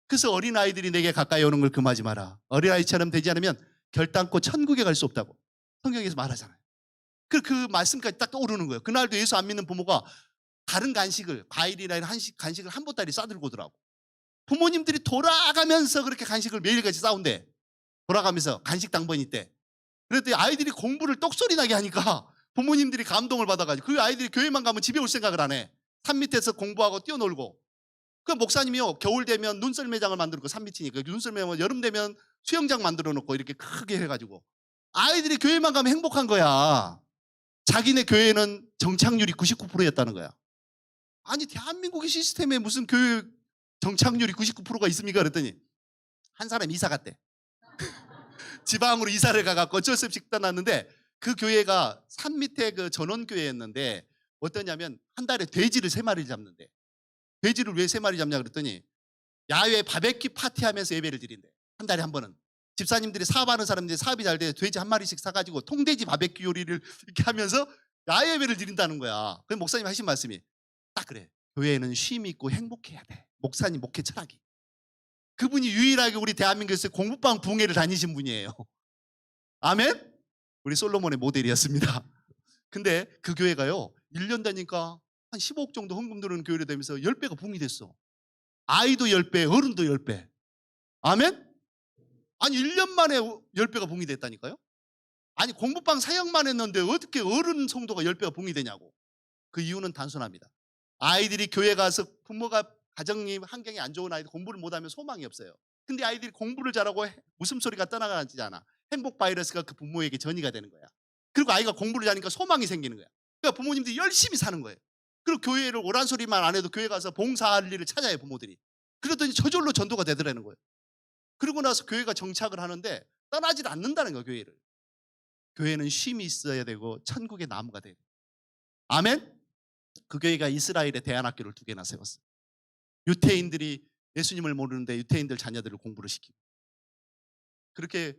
그래서 어린 아이들이 내게 가까이 오는 걸 금하지 마라. 어린 아이처럼 되지 않으면 결단코 천국에 갈 수 없다고 성경에서 말하잖아요. 그 말씀까지 딱 떠오르는 거예요. 그날도 예수 안 믿는 부모가 다른 간식을, 과일이나 간식을 한 보따리 싸들고 오더라고. 부모님들이 돌아가면서 그렇게 간식을 매일같이 싸운대. 돌아가면서 간식 당번이 때. 그랬더니 아이들이 공부를 똑소리 나게 하니까 부모님들이 감동을 받아가지고 그 아이들이 교회만 가면 집에 올 생각을 안 해. 산 밑에서 공부하고 뛰어놀고. 그 목사님이요, 겨울 되면 눈썰매장을 만들고, 산 밑이니까 눈썰매장, 여름 되면 수영장 만들어 놓고 이렇게 크게 해가지고 아이들이 교회만 가면 행복한 거야. 자기네 교회는 정착률이 99%였다는 거야. 아니 대한민국의 시스템에 무슨 교회 정착률이 99%가 있습니까? 그랬더니 한 사람 이사 갔대. 지방으로 이사를 가갖고 어쩔 수 없이 떠났는데 그 교회가 산 밑에 그 전원교회였는데 어떠냐면 한 달에 돼지를 3마리 잡는데 돼지를 왜 3마리 잡냐 그랬더니 야외 바베큐 파티하면서 예배를 드린대. 한 달에 한 번은. 집사님들이 사업하는 사람들이 사업이 잘 돼 돼지 1마리씩 사가지고 통돼지 바베큐 요리를 이렇게 하면서 야외 예배를 드린다는 거야. 그 목사님 하신 말씀이 딱 그래. 교회는 쉼이 있고 행복해야 돼. 목사님 목회 철학이. 그분이 유일하게 우리 대한민국에서 공부방 붕회를 다니신 분이에요. 아멘? 우리 솔로몬의 모델이었습니다. 근데 그 교회가요 1년 다니까 한 15억 정도 헌금 들어오는 교회로 되면서 10배가 붕이 됐어. 아이도 10배, 어른도 10배. 아멘? 아니 1년 만에 10배가 붕이 됐다니까요. 아니 공부방 사역만 했는데 어떻게 어른 성도가 10배가 붕이 되냐고. 그 이유는 단순합니다. 아이들이 교회 가서 부모가 가정이 환경이 안 좋은 아이들 공부를 못하면 소망이 없어요. 근데 아이들이 공부를 잘하고 웃음소리가 떠나가지 않아. 행복 바이러스가 그 부모에게 전이가 되는 거야. 그리고 아이가 공부를 잘하니까 소망이 생기는 거야. 그러니까 부모님들이 열심히 사는 거예요. 그리고 교회를 오란 소리만 안 해도 교회 가서 봉사할 일을 찾아요, 부모들이. 그러더니 저절로 전도가 되더라는 거예요. 그러고 나서 교회가 정착을 하는데 떠나질 않는다는 거예요, 교회를. 교회는 쉼이 있어야 되고 천국의 나무가 돼야 돼요. 아멘? 그 교회가 이스라엘에 대안학교를 2개나 세웠어요. 유태인들이 예수님을 모르는데 유태인들 자녀들을 공부를 시키고. 그렇게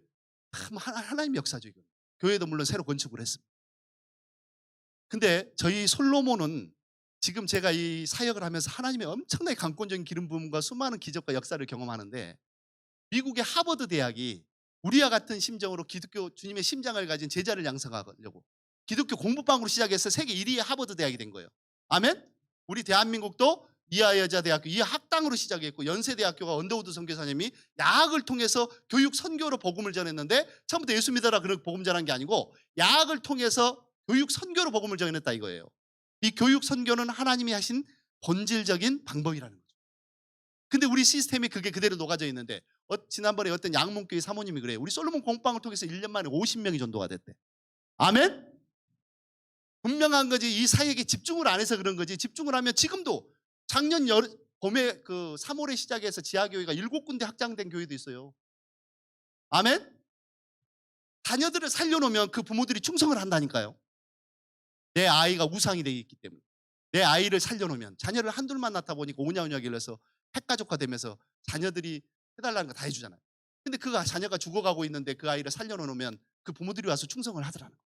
참 하나님의 역사죠, 이거. 교회도 물론 새로 건축을 했습니다. 근데 저희 솔로몬은 지금 제가 이 사역을 하면서 하나님의 엄청나게 강권적인 기름 부음과 수많은 기적과 역사를 경험하는데, 미국의 하버드 대학이 우리와 같은 심정으로 기독교 주님의 심장을 가진 제자를 양성하려고 기독교 공부방으로 시작해서 세계 1위의 하버드 대학이 된 거예요. 아멘? 우리 대한민국도 이하여자대학교 이하학당으로 시작했고, 연세대학교가 언더우드 선교사님이 야학을 통해서 교육 선교로 복음을 전했는데, 처음부터 예수 믿어라 그런 복음 전한 게 아니고 야학을 통해서 교육 선교로 복음을 전했다 이거예요. 이 교육 선교는 하나님이 하신 본질적인 방법이라는 거죠. 근데 우리 시스템이 그게 그대로 녹아져 있는데, 지난번에 어떤 양문교회 사모님이 그래요. 우리 솔로몬 공방을 통해서 1년 만에 50명이 전도가 됐대. 아멘? 분명한 거지. 이 사역에 집중을 안 해서 그런 거지. 집중을 하면 지금도 작년 봄에 그 3월에 시작해서 지하교회가 7군데 확장된 교회도 있어요. 아멘? 자녀들을 살려놓으면 그 부모들이 충성을 한다니까요. 내 아이가 우상이 되어 있기 때문에. 내 아이를 살려놓으면, 자녀를 한둘만 낳다 보니까 오냐오냐 길러서 핵가족화 되면서 자녀들이 해달라는 거 다 해주잖아요. 근데 그 자녀가 죽어가고 있는데 그 아이를 살려놓으면 그 부모들이 와서 충성을 하더라는 거예요.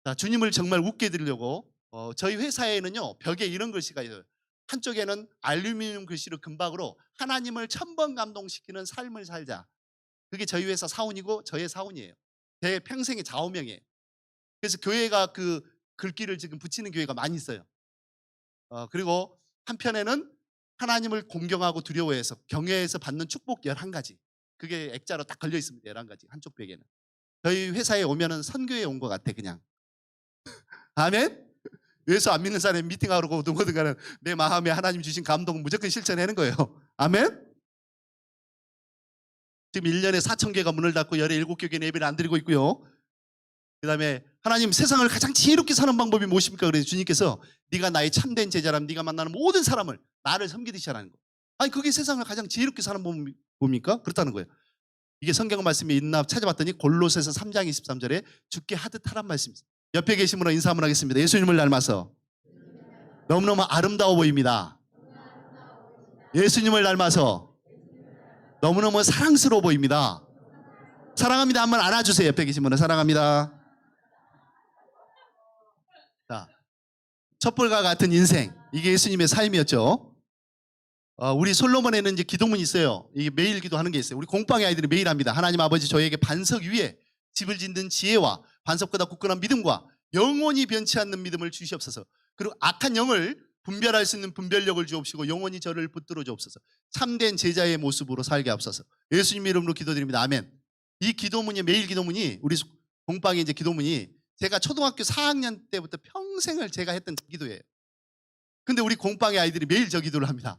자, 주님을 정말 웃게 해드리려고 저희 회사에는요, 벽에 이런 글씨가 있어요. 한쪽에는 알루미늄 글씨로 금박으로 하나님을 1000번 감동시키는 삶을 살자. 그게 저희 회사 사원이고 저의 사원이에요. 제 평생의 좌우명이에요. 그래서 교회가 그 글귀를 지금 붙이는 교회가 많이 있어요. 그리고 한편에는 하나님을 공경하고 두려워해서 경외해서 받는 축복 11가지. 그게 액자로 딱 걸려 있습니다. 11가지 한쪽 벽에는. 저희 회사에 오면은 선교에 온 것 같아 그냥. 아멘? 예수 안 믿는 사람이 미팅하러 오든 뭐든 간에 내 마음에 하나님 주신 감동을 무조건 실천하는 거예요. 아멘? 지금 1년에 4,000개가 문을 닫고 열에 7교회는 예배를 안 드리고 있고요. 그 다음에 하나님, 세상을 가장 지혜롭게 사는 방법이 무엇입니까? 그래서 주님께서 네가 나의 참된 제자라면 네가 만나는 모든 사람을 나를 섬기듯이 하라는 거. 아니 그게 세상을 가장 지혜롭게 사는 방법이 뭡니까? 그렇다는 거예요. 이게 성경 말씀이 있나 찾아봤더니 골로새서 3장 23절에 죽게 하듯 하란 말씀입니다. 옆에 계신 분과 인사 한번 하겠습니다. 예수님을 닮아서 너무너무 아름다워 보입니다. 예수님을 닮아서 너무너무 사랑스러워 보입니다. 사랑합니다 한번 안아주세요. 옆에 계신 분은 사랑합니다. 자, 촛불과 같은 인생, 이게 예수님의 삶이었죠. 우리 솔로몬에는 이제 기도문이 있어요. 이게 매일 기도하는 게 있어요. 우리 공방의 아이들이 매일 합니다. 하나님 아버지, 저에게 반석 위에 집을 짓는 지혜와 반석보다 굳건한 믿음과 영원히 변치 않는 믿음을 주시옵소서. 그리고 악한 영을 분별할 수 있는 분별력을 주옵시고 영원히 저를 붙들어 주옵소서. 참된 제자의 모습으로 살게 하옵소서. 예수님 이름으로 기도드립니다. 아멘. 이 기도문이, 매일 기도문이, 우리 공방의 이제 기도문이 제가 초등학교 4학년 때부터 평생을 제가 했던 기도예요. 근데 우리 공방의 아이들이 매일 저 기도를 합니다.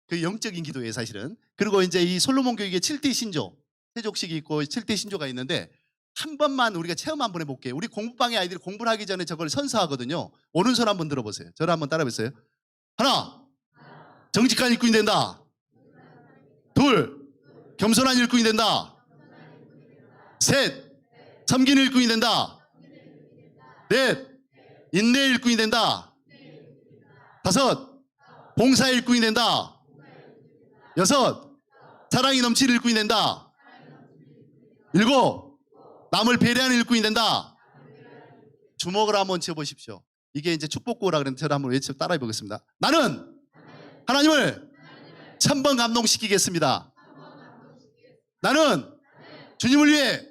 그 영적인 기도예요 사실은. 그리고 이제 이 솔로몬 교육의 7대 신조, 세족식이 있고 7대 신조가 있는데, 한 번만 우리가 체험 한번 해볼게요. 우리 공부방의 아이들이 공부를 하기 전에 저걸 선서하거든요. 오른손 한번 들어보세요. 저를 한번 따라해보세요. 하나, 정직한 일꾼이 된다. 둘, 겸손한 일꾼이 된다. 셋, 섬기는 일꾼이 된다. 넷, 인내의 일꾼이 된다. 다섯, 봉사의 일꾼이 된다. 여섯, 사랑이 넘치는 일꾼이 된다. 일곱, 남을 배려하는 일꾼이 된다. 주먹을 한번 치어보십시오. 이게 이제 축복구호라 그랬는데 저를 한번 외쳐 따라해 보겠습니다. 나는 하나님을 1000번 감동시키겠습니다. 나는 주님을 위해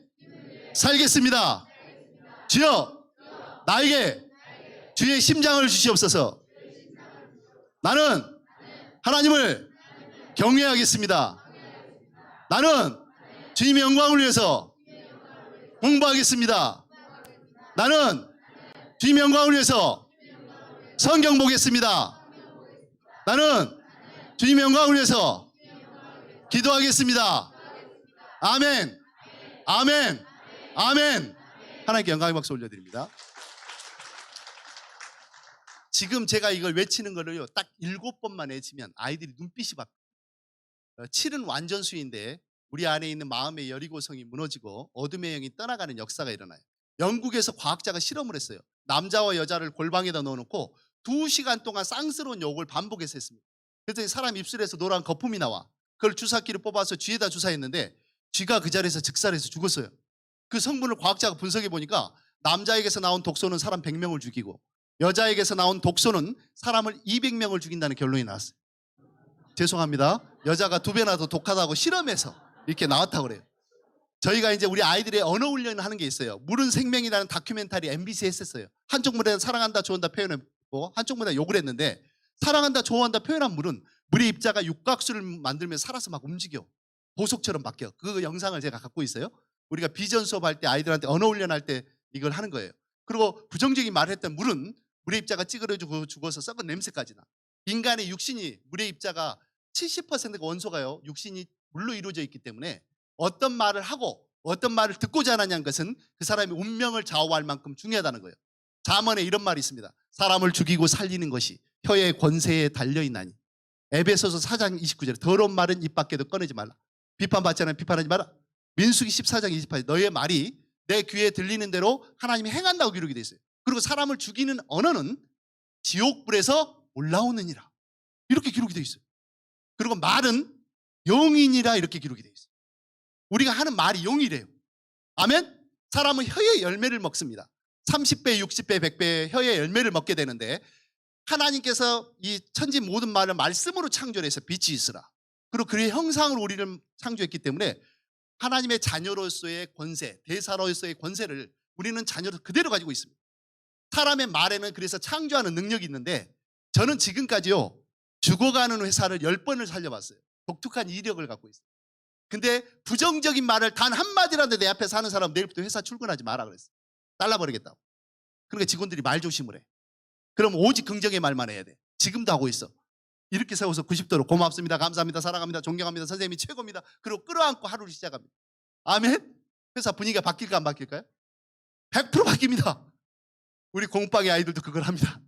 살겠습니다. 주여, 나에게 주의 심장을 주시옵소서. 나는 하나님을 경외하겠습니다. 나는 주님의 영광을 위해서 공부하겠습니다. 나는 주님의 영광을 위해서 성경 보겠습니다. 나는 주님의 영광을 위해서 기도하겠습니다. 아멘, 아멘, 아멘. 하나님께 영광의 박수 올려드립니다. 지금 제가 이걸 외치는 거를요, 딱 7번만 외치면 아이들이 눈빛이 바뀌어요. 7은 완전수인데 우리 안에 있는 마음의 여리고성이 무너지고 어둠의 영이 떠나가는 역사가 일어나요. 영국에서 과학자가 실험을 했어요. 남자와 여자를 골방에다 넣어놓고 2시간 동안 쌍스러운 욕을 반복해서 했습니다. 그랬더니 사람 입술에서 노란 거품이 나와. 그걸 주사기를 뽑아서 쥐에다 주사했는데 쥐가 그 자리에서 즉살해서 죽었어요. 그 성분을 과학자가 분석해 보니까 남자에게서 나온 독소는 사람 100명을 죽이고 여자에게서 나온 독소는 사람을 200명을 죽인다는 결론이 나왔어요. 죄송합니다. 여자가 2배나 더 독하다고 실험해서 이렇게 나왔다고 그래요. 저희가 이제 우리 아이들의 언어 훈련을 하는 게 있어요. 물은 생명이라는 다큐멘터리 MBC에 했었어요. 한쪽 물에 사랑한다 좋아한다 표현했고 한쪽 물에 욕을 했는데, 사랑한다 좋아한다 표현한 물은 물의 입자가 육각수를 만들면 살아서 막 움직여. 보석처럼 바뀌어. 그 영상을 제가 갖고 있어요. 우리가 비전 수업할 때 아이들한테 언어 훈련할 때 이걸 하는 거예요. 그리고 부정적인 말을 했던 물은 물의 입자가 찌그러지고 죽어서 썩은 냄새까지 나. 인간의 육신이 물의 입자가 70%가 원소가요. 육신이 물로 이루어져 있기 때문에 어떤 말을 하고 어떤 말을 듣고자 하느냐는 것은 그 사람의 운명을 좌우할 만큼 중요하다는 거예요. 잠언에 이런 말이 있습니다. 사람을 죽이고 살리는 것이 혀의 권세에 달려있나니. 에베소서 4장 29절에 더러운 말은 입 밖에도 꺼내지 말라. 비판받지 않으면 비판하지 마라. 민수기 14장 28절 너의 말이 내 귀에 들리는 대로 하나님이 행한다고 기록이 되어 있어요. 그리고 사람을 죽이는 언어는 지옥불에서 올라오느니라 이렇게 기록이 되어 있어요. 그리고 말은 영이니라 이렇게 기록이 되어 있어요. 우리가 하는 말이 영이래요. 아멘. 사람은 혀의 열매를 먹습니다. 30배, 60배, 100배의 혀의 열매를 먹게 되는데, 하나님께서 이 천지 모든 말을 말씀으로 창조해서 빛이 있으라. 그리고 그의 형상으로 우리를 창조했기 때문에 하나님의 자녀로서의 권세, 대사로서의 권세를 우리는 자녀로 그대로 가지고 있습니다. 사람의 말에는 그래서 창조하는 능력이 있는데, 저는 지금까지요 죽어가는 회사를 10번을 살려봤어요. 독특한 이력을 갖고 있어요. 근데 부정적인 말을 단 한마디라도 내 앞에서 하는 사람 내일부터 회사 출근하지 마라 그랬어요. 잘라버리겠다고. 그러니까 직원들이 말 조심을 해. 그럼 오직 긍정의 말만 해야 돼. 지금도 하고 있어. 이렇게 세워서 90도로 고맙습니다, 감사합니다, 사랑합니다, 존경합니다, 선생님이 최고입니다. 그리고 끌어안고 하루를 시작합니다. 아멘. 회사 분위기가 바뀔까 안 바뀔까요? 100% 바뀝니다. 우리 공방의 아이들도 그걸 합니다.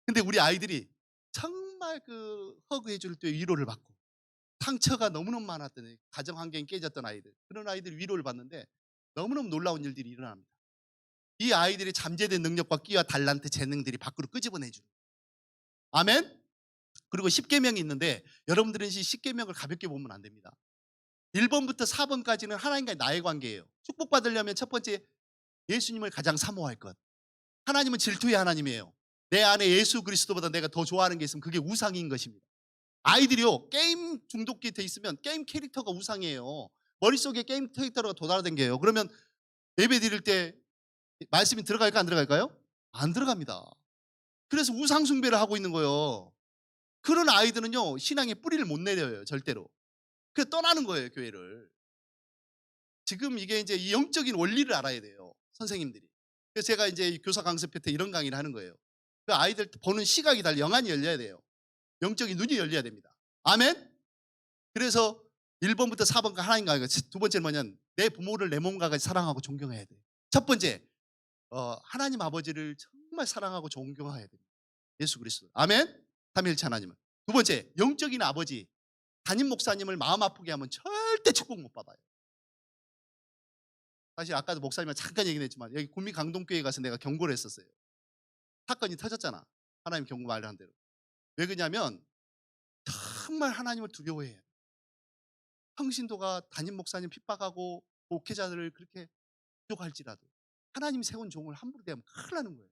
근데 우리 아이들이 정말 그 허그해 줄 때 위로를 받고, 상처가 너무너무 많았던 가정 환경이 깨졌던 아이들, 그런 아이들이 위로를 받는데 너무너무 놀라운 일들이 일어납니다. 이 아이들의 잠재된 능력과 끼와 달란트, 재능들이 밖으로 끄집어내주는. 아멘. 그리고 10계명이 있는데 여러분들은 이 10계명을 가볍게 보면 안 됩니다. 1번부터 4번까지는 하나님과 나의 관계예요. 축복받으려면 첫 번째 예수님을 가장 사모할 것. 하나님은 질투의 하나님이에요. 내 안에 예수 그리스도보다 내가 더 좋아하는 게 있으면 그게 우상인 것입니다. 아이들이요 게임 중독기 돼 있으면 게임 캐릭터가 우상이에요. 머릿속에 게임 캐릭터가 도달화된게요. 그러면 예배 드릴 때 말씀이 들어갈까 안 들어갈까요? 안 들어갑니다. 그래서 우상 숭배를 하고 있는 거예요. 그런 아이들은요 신앙의 뿌리를 못 내려요 절대로. 그래서 떠나는 거예요 교회를. 지금 이게 이제 이 영적인 원리를 알아야 돼요 선생님들이. 그래서 제가 이제 교사 강습회 때 이런 강의를 하는 거예요. 그 아이들 보는 시각이 달리 영안이 열려야 돼요. 영적인 눈이 열려야 됩니다. 아멘. 그래서 1번부터 4번까지 하나님 관계. 두 번째는 뭐냐면 내 부모를 내 몸과 같이 사랑하고 존경해야 돼요. 첫 번째 하나님 아버지를 정말 사랑하고 존경해야 됩니다. 예수 그리스도. 아멘. 삼위일체 하나님은. 두 번째 영적인 아버지 담임 목사님을 마음 아프게 하면 절대 축복 못 받아요. 사실 아까도 목사님과 잠깐 얘기했지만 여기 구미 강동교회 가서 내가 경고를 했었어요. 사건이 터졌잖아. 하나님 경고 말한 대로. 왜 그러냐면 정말 하나님을 두려워해요. 평신도가 담임 목사님 핍박하고 목회자들을 그렇게 부족할지라도 하나님이 세운 종을 함부로 대하면 큰일 나는 거예요.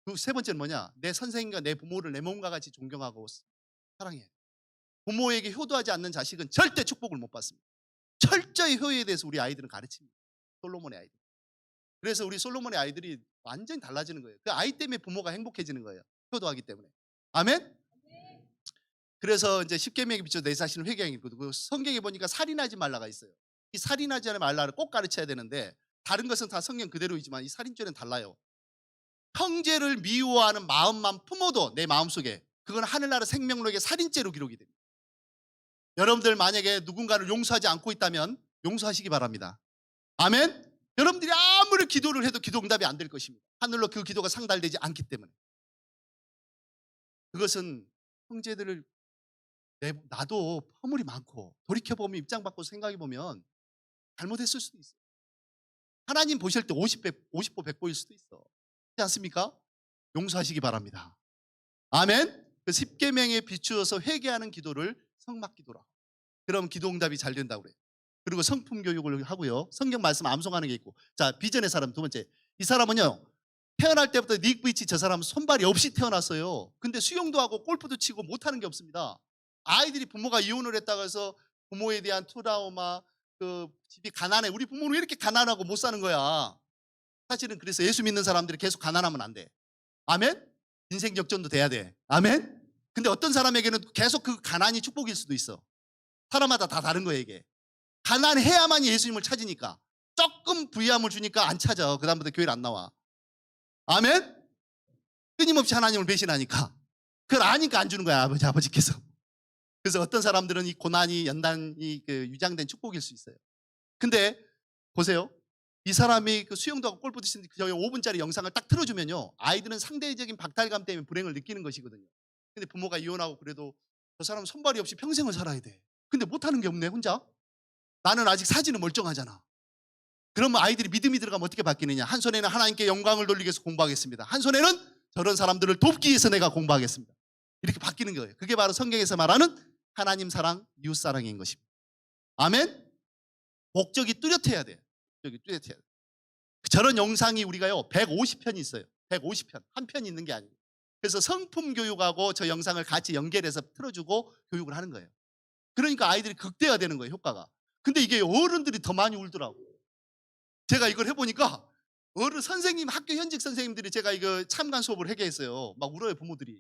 그 세 번째는 뭐냐? 내 선생님과 내 부모를 내 몸과 같이 존경하고 사랑해. 부모에게 효도하지 않는 자식은 절대 축복을 못 받습니다. 철저히 효에 대해서 우리 아이들은 가르칩니다. 솔로몬의 아이들. 그래서 우리 솔로몬의 아이들이 완전히 달라지는 거예요. 그 아이 때문에 부모가 행복해지는 거예요. 효도하기 때문에. 아멘? 그래서 이제 10계명에 비춰 내 자신을 회개하는 거고, 성경에 보니까 살인하지 말라가 있어요. 이 살인하지 말라를 꼭 가르쳐야 되는데 다른 것은 다 성경 그대로이지만 이 살인죄는 달라요. 형제를 미워하는 마음만 품어도 내 마음속에 그건 하늘나라 생명록의 살인죄로 기록이 됩니다. 여러분들 만약에 누군가를 용서하지 않고 있다면 용서하시기 바랍니다. 아멘. 여러분들이 아무리 기도를 해도 기도 응답이 안 될 것입니다. 하늘로 그 기도가 상달되지 않기 때문에. 그것은 형제들을 나도 허물이 많고 돌이켜보면 입장 바꿔 생각해보면 잘못했을 수도 있어요. 하나님 보실 때 50보 100보일 수도 있어. 그렇지 않습니까? 용서하시기 바랍니다. 아멘. 그 10계명에 비추어서 회개하는 기도를 성막기도라. 그럼 기도 응답이 잘 된다고 그래요. 그리고 성품 교육을 하고요. 성경 말씀 암송하는 게 있고. 자, 비전의 사람 두 번째. 이 사람은요, 태어날 때부터 닉 부이치 저 사람은 손발이 없이 태어났어요. 근데 수영도 하고 골프도 치고 못하는 게 없습니다. 아이들이 부모가 이혼을 했다고 해서 부모에 대한 트라우마, 그 집이 가난해. 우리 부모는 왜 이렇게 가난하고 못 사는 거야? 사실은 그래서 예수 믿는 사람들이 계속 가난하면 안 돼. 아멘? 인생 역전도 돼야 돼. 아멘? 근데 어떤 사람에게는 계속 그 가난이 축복일 수도 있어. 사람마다 다 다른 거예요, 이게. 가난해야만 예수님을 찾으니까. 조금 부유함을 주니까 안 찾아. 그 다음부터 교회를 안 나와. 아멘? 끊임없이 하나님을 배신하니까. 그걸 아니까 안 주는 거야, 아버지께서. 그래서 어떤 사람들은 이 고난이 연단이 유장된 축복일 수 있어요. 근데 보세요. 이 사람이 그 수영도 하고 골프도 치는데 그 5분짜리 영상을 딱 틀어주면요, 아이들은 상대적인 박탈감 때문에 불행을 느끼는 것이거든요. 근데 부모가 이혼하고 그래도 저 사람은 손발이 없이 평생을 살아야 돼. 근데 못하는 게 없네, 혼자. 나는 아직 사지는 멀쩡하잖아. 그러면 아이들이 믿음이 들어가면 어떻게 바뀌느냐. 한 손에는 하나님께 영광을 돌리기 위해서 공부하겠습니다. 한 손에는 저런 사람들을 돕기 위해서 내가 공부하겠습니다. 이렇게 바뀌는 거예요. 그게 바로 성경에서 말하는 하나님 사랑, 이웃 사랑인 것입니다. 아멘? 목적이 뚜렷해야 돼요. 목적이 뚜렷해야 돼요. 저런 영상이 우리가요 150편이 있어요. 150편. 한 편 있는 게 아니에요. 그래서 성품 교육하고 저 영상을 같이 연결해서 틀어주고 교육을 하는 거예요. 그러니까 아이들이 극대화되는 거예요, 효과가. 근데 이게 어른들이 더 많이 울더라고요. 제가 이걸 해보니까 어른 선생님, 학교 현직 선생님들이 제가 이거 참관 수업을 하게 했어요. 막 울어요, 부모들이.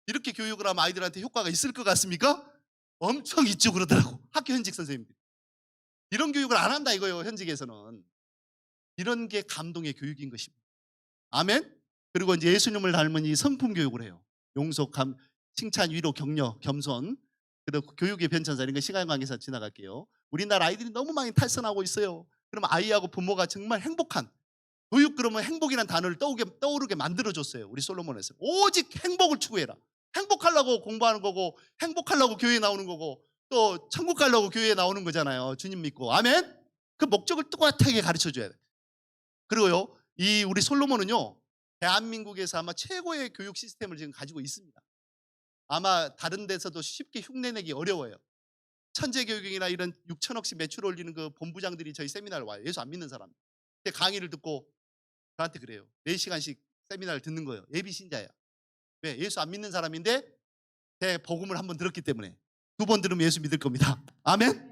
이렇게 교육을 하면 아이들한테 효과가 있을 것 같습니까? 엄청 있죠, 그러더라고. 학교 현직 선생님들이. 이런 교육을 안 한다 이거예요, 현직에서는. 이런 게 감동의 교육인 것입니다. 아멘? 그리고 이제 예수님을 닮은 이 성품 교육을 해요. 용서, 칭찬, 위로, 격려, 겸손. 그리고 교육의 변천사, 이런 거 시간 관계상 지나갈게요. 우리나라 아이들이 너무 많이 탈선하고 있어요. 그러면 아이하고 부모가 정말 행복한, 교육 그러면 행복이라는 단어를 떠오르게 만들어줬어요. 우리 솔로몬에서. 오직 행복을 추구해라. 행복하려고 공부하는 거고, 행복하려고 교회에 나오는 거고, 또 천국 가려고 교회에 나오는 거잖아요. 주님 믿고. 아멘? 그 목적을 똑같하게 가르쳐줘야 돼. 그리고요, 이 우리 솔로몬은요, 대한민국에서 아마 최고의 교육 시스템을 지금 가지고 있습니다. 아마 다른 데서도 쉽게 흉내내기 어려워요. 천재교육이나 이런 6천억씩 매출 올리는 그 본부장들이 저희 세미나를 와요. 예수 안 믿는 사람. 강의를 듣고 저한테 그래요. 4시간씩 세미나를 듣는 거예요. 예비 신자야. 왜? 예수 안 믿는 사람인데 제 복음을 한번 들었기 때문에 2번 들으면 예수 믿을 겁니다. 아멘?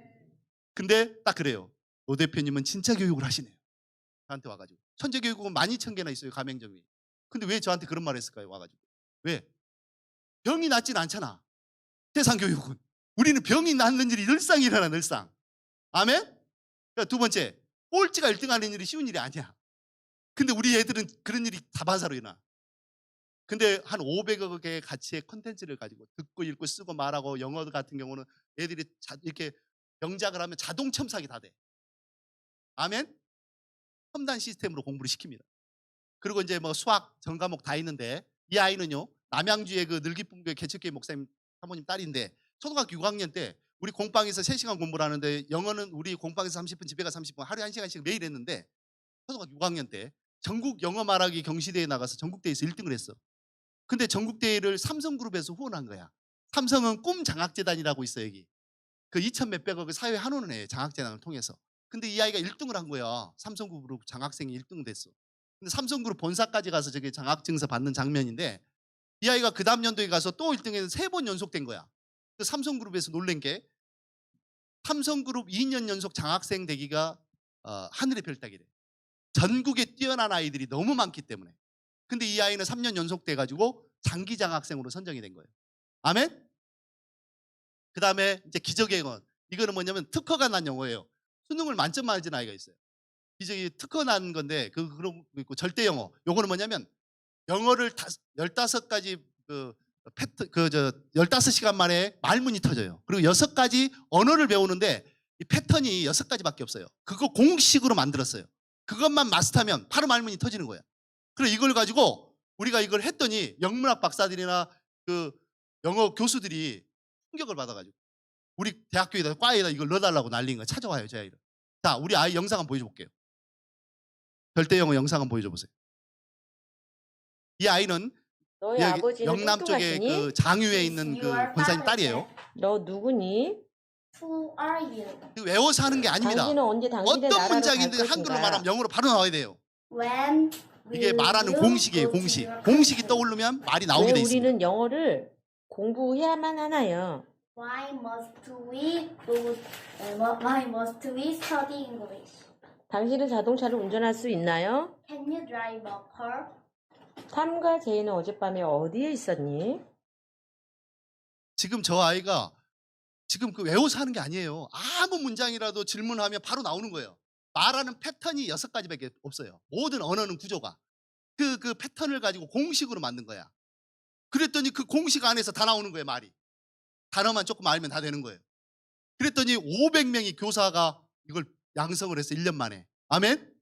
근데 딱 그래요. 노 대표님은 진짜 교육을 하시네요. 저한테 와가지고. 천재교육은 12,000개나 있어요, 가맹점이. 근데 왜 저한테 그런 말 했을까요? 와가지고. 왜? 병이 낫진 않잖아, 세상 교육은. 우리는 병이 낫는 일이 늘상 일어나, 늘상. 아멘? 그러니까 두 번째, 꼴찌가 1등 하는 일이 쉬운 일이 아니야. 근데 우리 애들은 그런 일이 다반사로 일어나. 근데 한 500억의 가치의 콘텐츠를 가지고 듣고 읽고 쓰고 말하고, 영어 같은 경우는 애들이 이렇게 명작을 하면 자동 첨삭이 다 돼. 아멘? 첨단 시스템으로 공부를 시킵니다. 그리고 이제 뭐 수학 전 과목 다 있는데, 이 아이는요, 남양주의 그 늘기품교회 개척교회 목사님 사모님 딸인데, 초등학교 6학년 때 우리 공방에서 3시간 공부를 하는데, 영어는 우리 공방에서 30분, 집에 가 30분, 하루에 1시간씩 매일 했는데, 초등학교 6학년 때 전국 영어 말하기 경시대회에 나가서 전국대회에서 1등을 했어. 근데 전국대회를 삼성그룹에서 후원한 거야. 삼성은 꿈 장학재단이라고 있어, 여기. 그 2천 몇백억을 사회에 한원을 해, 장학재단을 통해서. 근데 이 아이가 1등을 한 거야. 삼성그룹 장학생이 1등 됐어. 근데 삼성그룹 본사까지 가서 저게 장학증서 받는 장면인데, 이 아이가 그 다음 연도에 가서 또 1등에서 3번 연속된 거야. 그 삼성그룹에서 놀란 게, 삼성그룹 2년 연속 장학생 되기가 하늘의 별따기래. 전국에 뛰어난 아이들이 너무 많기 때문에. 근데 이 아이는 3년 연속 돼가지고 장기 장학생으로 선정이 된 거예요. 아멘? 그 다음에 이제 기적의 건, 이거는 뭐냐면 특허가 난 영어예요. 수능을 만점 맞은 아이가 있어요. 기적이 특허 난 건데, 그런 거 있고, 절대 영어. 요거는 뭐냐면 영어를 15가지 15시간 만에 말문이 터져요. 그리고 6가지 언어를 배우는데 이 패턴이 6가지밖에 없어요. 그거 공식으로 만들었어요. 그것만 마스터하면 바로 말문이 터지는 거야. 그래서 이걸 가지고 우리가 이걸 했더니 영문학 박사들이나 그 영어 교수들이 충격을 받아가지고 우리 대학교에다 과에다 이걸 넣어달라고 난리인 거야. 찾아와요, 제 아이를. 자, 우리 아이 영상 한번 보여줘볼게요. 절대 영어 영상 한번 보여줘보세요. 이 아이는 너희 아버지는 영남 쪽에 그 장유에 있는 그 권사님 딸이에요. 너 누구니? Who are you? 외워서 하는 게 아닙니다. 당신은 언제 당신의 어떤 나라로 갈 문장인데 한글로 것인가? 말하면 영어로 바로 나와야 돼요. When 이게 will 말하는 you 공식이에요. go to 공식. your 공식이 country? 떠오르면 말이 왜 나오게 돼 있습니다. 우리는 영어를 공부해야만 하나요? Why must we go? Why must we study English? 당신은 자동차를 운전할 수 있나요? Can you drive a car? 탐과 제이는 어젯밤에 어디에 있었니? 지금 저 아이가 지금 그 외워서 하는 게 아니에요. 아무 문장이라도 질문하면 바로 나오는 거예요. 말하는 패턴이 6가지밖에 없어요. 모든 언어는 구조가. 그 패턴을 가지고 공식으로 만든 거야. 그랬더니 그 공식 안에서 다 나오는 거예요, 말이. 단어만 조금 알면 다 되는 거예요. 그랬더니 500명이 교사가 이걸 양성을 했어, 1년 만에. 아멘?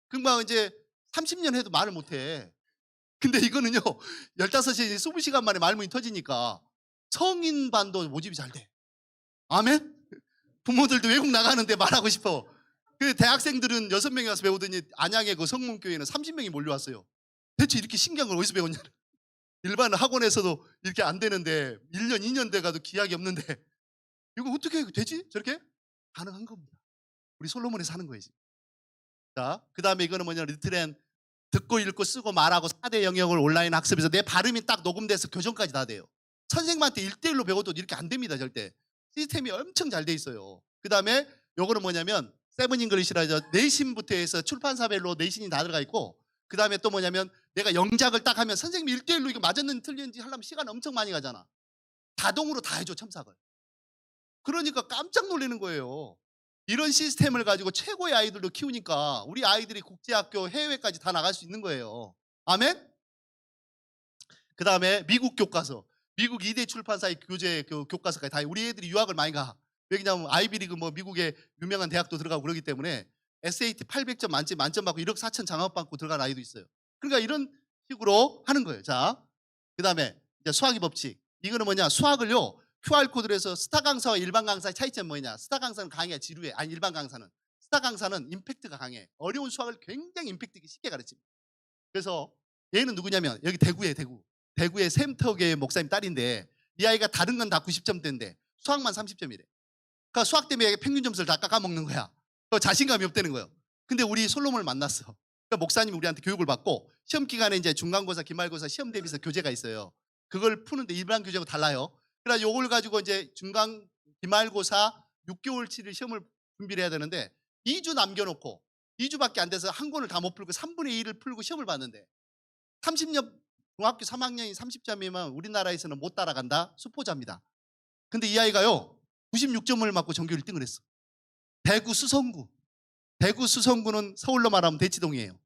금방 이제 30년 해도 말을 못 해. 근데 이거는요, 15시간, 20시간 만에 말문이 터지니까 성인 반도 모집이 잘 돼. 아멘? 부모들도 외국 나가는데 말하고 싶어. 그 대학생들은 6명이 와서 배우더니 안양의 그 성문교회는 30명이 몰려왔어요. 대체 이렇게 신기한 걸 어디서 배웠냐? 일반 학원에서도 이렇게 안 되는데 1년, 2년 돼가도 기약이 없는데 이거 어떻게 되지? 저렇게? 가능한 겁니다. 우리 솔로몬에서 하는 거예요. 자, 그 다음에 이거는 뭐냐? 리트렌 듣고 읽고 쓰고 말하고 4대 영역을 온라인 학습에서 내 발음이 딱 녹음돼서 교정까지 다 돼요. 선생님한테 1대1로 배워도 이렇게 안 됩니다. 절대. 시스템이 엄청 잘 돼 있어요. 그 다음에 요거는 뭐냐면 세븐 잉글리시라죠. 내신부터 해서 출판사별로 내신이 다 들어가 있고 그 다음에 또 뭐냐면 내가 영작을 딱 하면 선생님이 1대1로 이거 맞았는지 틀렸는지 하려면 시간 엄청 많이 가잖아. 자동으로 다 해줘, 첨삭을. 그러니까 깜짝 놀라는 거예요. 이런 시스템을 가지고 최고의 아이들도 키우니까 우리 아이들이 국제학교 해외까지 다 나갈 수 있는 거예요. 아멘? 그 다음에 미국 교과서. 미국 2대 출판사의 교재 교과서까지 다 우리 애들이 유학을 많이 가. 왜냐하면 아이비리그 뭐 미국의 유명한 대학도 들어가고 그러기 때문에 SAT 800점 만점 받고 1억 4천 장학 받고 들어간 아이도 있어요. 그러니까 이런 식으로 하는 거예요. 자, 그 다음에 이제 수학의 법칙. 이거는 뭐냐? 수학을요. QR코드로 해서 스타 강사와 일반 강사의 차이점은 뭐냐? 스타 강사는 강의가 지루해. 아니 일반 강사는. 스타 강사는 임팩트가 강해. 어려운 수학을 굉장히 임팩트 있게 쉽게 가르칩니다. 그래서 얘는 누구냐면 여기 대구에 대구. 대구의 샘터교의 목사님 딸인데 이 아이가 다른 건 다 90점대인데 수학만 30점이래. 그러니까 수학 때문에 평균 점수를 다 깎아먹는 거야. 자신감이 없다는 거예요. 근데 우리 솔로몬을 만났어. 그러니까 목사님이 우리한테 교육을 받고 시험 기간에 이제 중간고사, 기말고사 시험 대비해서 교재가 있어요. 그걸 푸는데 일반 교재하고 달라요. 그래서 요걸 가지고 이제 중간 기말고사 6개월치를 시험을 준비를 해야 되는데 2주 남겨놓고 2주밖에 안 돼서 한 권을 다 못 풀고 3분의 1을 풀고 시험을 봤는데 30년 중학교 3학년이 30점이면 우리나라에서는 못 따라간다. 수포자입니다. 근데 이 아이가요 96점을 맞고 전교 1등을 했어. 대구 수성구. 대구 수성구는 서울로 말하면 대치동이에요.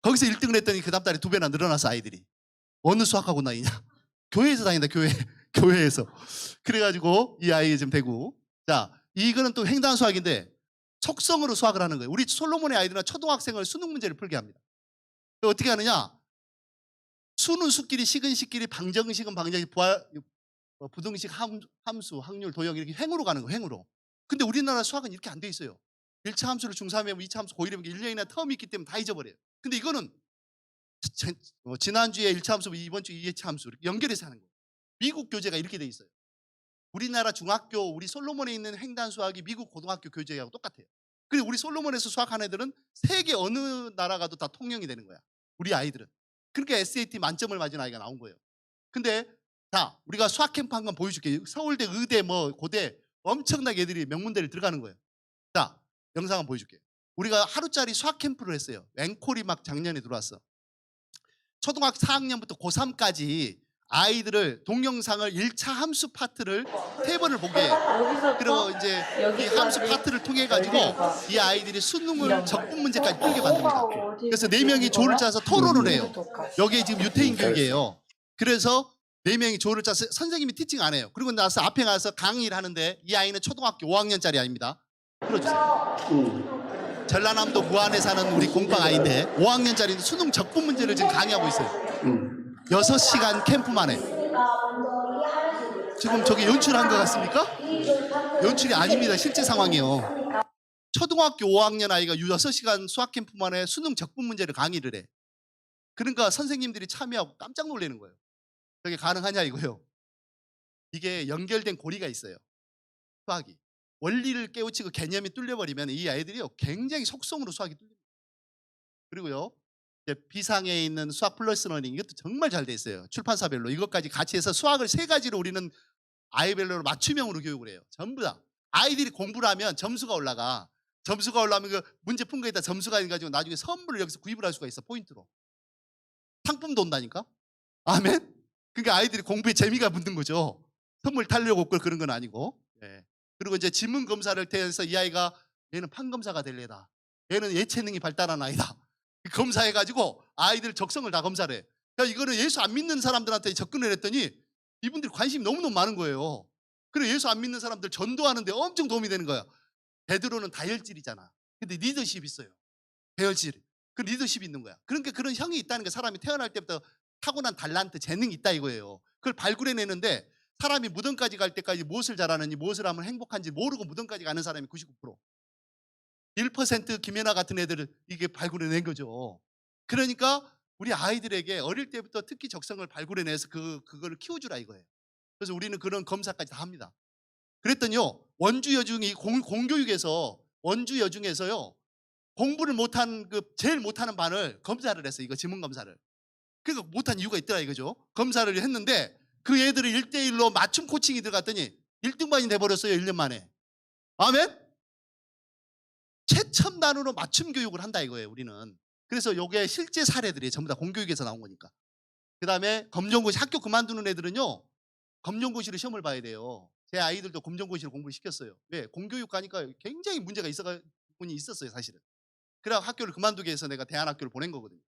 거기서 1등을 했더니 그 다음 달에 2배나 늘어났어 아이들이. 어느 수학학원 다니냐? 교회에서 다닌다 교회. 교회에서. 그래가지고 이 아이 지금 대구. 자, 이거는 또 횡단 수학인데 속성으로 수학을 하는 거예요. 우리 솔로몬의 아이들은 초등학생을 수능 문제를 풀게 합니다. 어떻게 하느냐? 수는 수끼리, 식은 식끼리, 방정은 식은 방정이, 부등식, 함수, 확률, 도형 이렇게 횡으로 가는 거예요. 횡으로. 근데 우리나라 수학은 이렇게 안 돼 있어요. 1차 함수를 중3에 하면 2차 함수 고1에 1년이나 텀이 있기 때문에 다 잊어버려요. 근데 이거는 지난주에 1차 함수, 이번 주에 2차 함수 이렇게 연결해서 하는 거예요. 미국 교재가 이렇게 돼 있어요. 우리나라 중학교, 우리 솔로몬에 있는 횡단 수학이 미국 고등학교 교재하고 똑같아요. 그리고 우리 솔로몬에서 수학하는 애들은 세계 어느 나라 가도 다 통용이 되는 거야. 우리 아이들은. 그러니까 SAT 만점을 맞은 아이가 나온 거예요. 근데 자, 우리가 수학 캠프 한 건 보여줄게요. 서울대, 의대, 뭐 고대 엄청나게 애들이 명문대를 들어가는 거예요. 자, 영상 한번 보여줄게요. 우리가 하루짜리 수학 캠프를 했어요. 앵콜이 막 작년에 들어왔어. 초등학교 4학년부터 고3까지 아이들을 동영상을 1차 함수 파트를 3번을 보게 해요. 여기서 그리고 이제 이 함수 파트를 통해 가지고 이 아이들이 수능을 적분 문제까지 풀게 만듭니다. 그래서 4명이 조를 짜서 토론을 해요. 여기에 지금 유태인 교육이에요. 그래서 4명이 조를 짜서 선생님이 티칭 안 해요. 그리고 나서 앞에 가서 강의를 하는데 이 아이는 초등학교 5학년짜리 아이입니다. 들어주세요. 전라남도 무안에 사는 우리 공방 아이인데 5학년짜리 수능 적분 문제를 지금 강의하고 있어요. 6시간 캠프 만에. 지금 저게 연출한 것 같습니까? 연출이 아닙니다. 실제 상황이에요. 초등학교 5학년 아이가 6시간 수학 캠프 만에 수능 적분 문제를 강의를 해. 그러니까 선생님들이 참여하고 깜짝 놀라는 거예요. 저게 가능하냐 이거요. 이게 연결된 고리가 있어요. 수학이. 원리를 깨우치고 개념이 뚫려버리면 이 아이들이요 굉장히 속성으로 수학이 뚫립니다. 그리고요. 이제 비상에 있는 수학 플러스 러닝 이것도 정말 잘 돼 있어요. 출판사별로 이것까지 같이 해서 수학을 3가지로 우리는 아이별로 맞춤형으로 교육을 해요. 전부 다. 아이들이 공부를 하면 점수가 올라가. 점수가 올라오면 그 문제 푼 거에다 점수가 있어가지고 나중에 선물을 여기서 구입을 할 수가 있어. 포인트로. 상품도 온다니까. 아멘. 그러니까 아이들이 공부에 재미가 붙는 거죠. 선물 타려고 그런 건 아니고. 예. 그리고 이제 지문 검사를 통해서 이 아이가 얘는 판검사가 될래다. 얘는 예체능이 발달한 아이다. 검사해가지고 아이들 적성을 다 검사를 해. 그러니까 이거는 예수 안 믿는 사람들한테 접근을 했더니 이분들이 관심이 너무너무 많은 거예요. 그래 예수 안 믿는 사람들 전도하는데 엄청 도움이 되는 거야. 베드로는 다혈질이잖아. 근데 리더십이 있어요. 다혈질. 그 리더십이 있는 거야. 그러니까 그런 형이 있다는 게 사람이 태어날 때부터 타고난 달란트, 재능이 있다 이거예요. 그걸 발굴해내는데 사람이 무덤까지 갈 때까지 무엇을 잘하는지 무엇을 하면 행복한지 모르고 무덤까지 가는 사람이 99%. 1% 김연아 같은 애들을 이게 발굴해낸 거죠. 그러니까 우리 아이들에게 어릴 때부터 특기 적성을 발굴해내서 그거를 키워주라 이거예요. 그래서 우리는 그런 검사까지 다 합니다. 그랬더니요, 원주 여중이 공교육에서 원주 여중에서요, 공부를 못한 제일 못하는 반을 검사를 했어요. 이거 지문 검사를. 그러니까 못한 이유가 있더라 이거죠. 검사를 했는데 그 애들을 1대1로 맞춤 코칭이 들어갔더니 1등반이 돼버렸어요. 1년 만에. 아멘? 최첨단으로 맞춤 교육을 한다 이거예요. 우리는. 그래서 요게 실제 사례들이 전부 다 공교육에서 나온 거니까. 그 다음에 검정고시 학교 그만두는 애들은요, 검정고시로 시험을 봐야 돼요. 제 아이들도 검정고시로 공부를 시켰어요. 왜? 공교육 가니까 굉장히 문제가 있었어요 사실은. 그래서 학교를 그만두게 해서 내가 대안학교를 보낸 거거든요.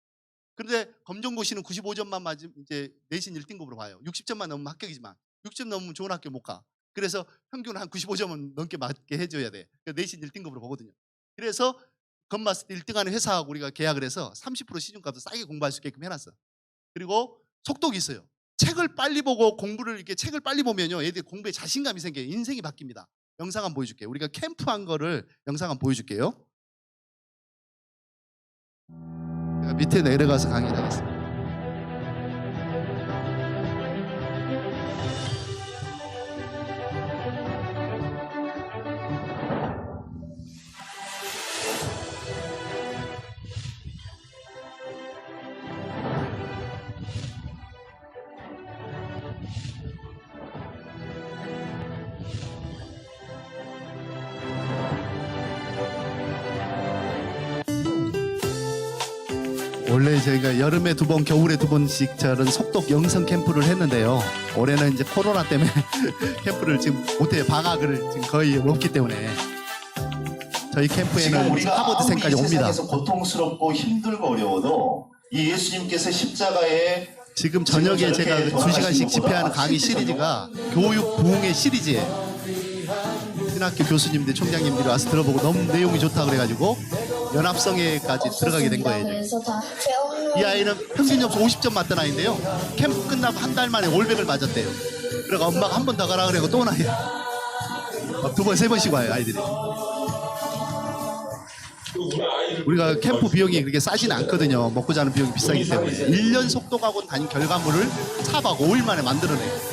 그런데 검정고시는 95점만 맞으면 이제 내신 1등급으로 봐요. 60점만 넘으면 합격이지만 60점 넘으면 좋은 학교 못 가. 그래서 평균 한 95점은 넘게 맞게 해줘야 돼. 내신 1등급으로 보거든요. 그래서 검마스터 1등하는 회사하고 우리가 계약을 해서 30% 시중값을 싸게 공부할 수 있게끔 해놨어. 그리고 속독이 있어요. 책을 빨리 보고 공부를 이렇게 책을 빨리 보면요, 애들이 공부에 자신감이 생겨요. 인생이 바뀝니다. 영상 한번 보여줄게요. 우리가 캠프한 거를 영상 한번 보여줄게요. 제가 밑에 내려가서 강의를 하겠습니다. 원래 저희가 여름에 2번, 겨울에 2번씩 저런 속독 영성 캠프를 했는데요. 올해는 이제 코로나 때문에 캠프를 지금 못해요. 방학을 지금 거의 없기 때문에 저희 캠프에는 하버드생까지 옵니다. 세상에서 고통스럽고 힘들고 어려워도 이 예수님께서 십자가에 지금 저녁에 제가 2시간씩 집회하는 강의 시리즈가 교육 부흥의 시리즈예요. 신학교 교수님들, 총장님들이 와서 들어보고 너무 내용이 좋다 그래가지고 연합성회까지 들어가게 된 거예요. 이 아이는 평균 점수 50점 맞던 아이인데요. 캠프 끝나고 한 달 만에 올백을 맞았대요. 그래서 엄마가 한 번 더 가라 그래고 또 나요. 2번, 3번씩 와요 아이들이. 우리가 캠프 비용이 그렇게 싸지는 않거든요. 먹고 자는 비용이 비싸기 때문에 1년 속독학원 다닌 결과물을 4박 5일 만에 만들어내요.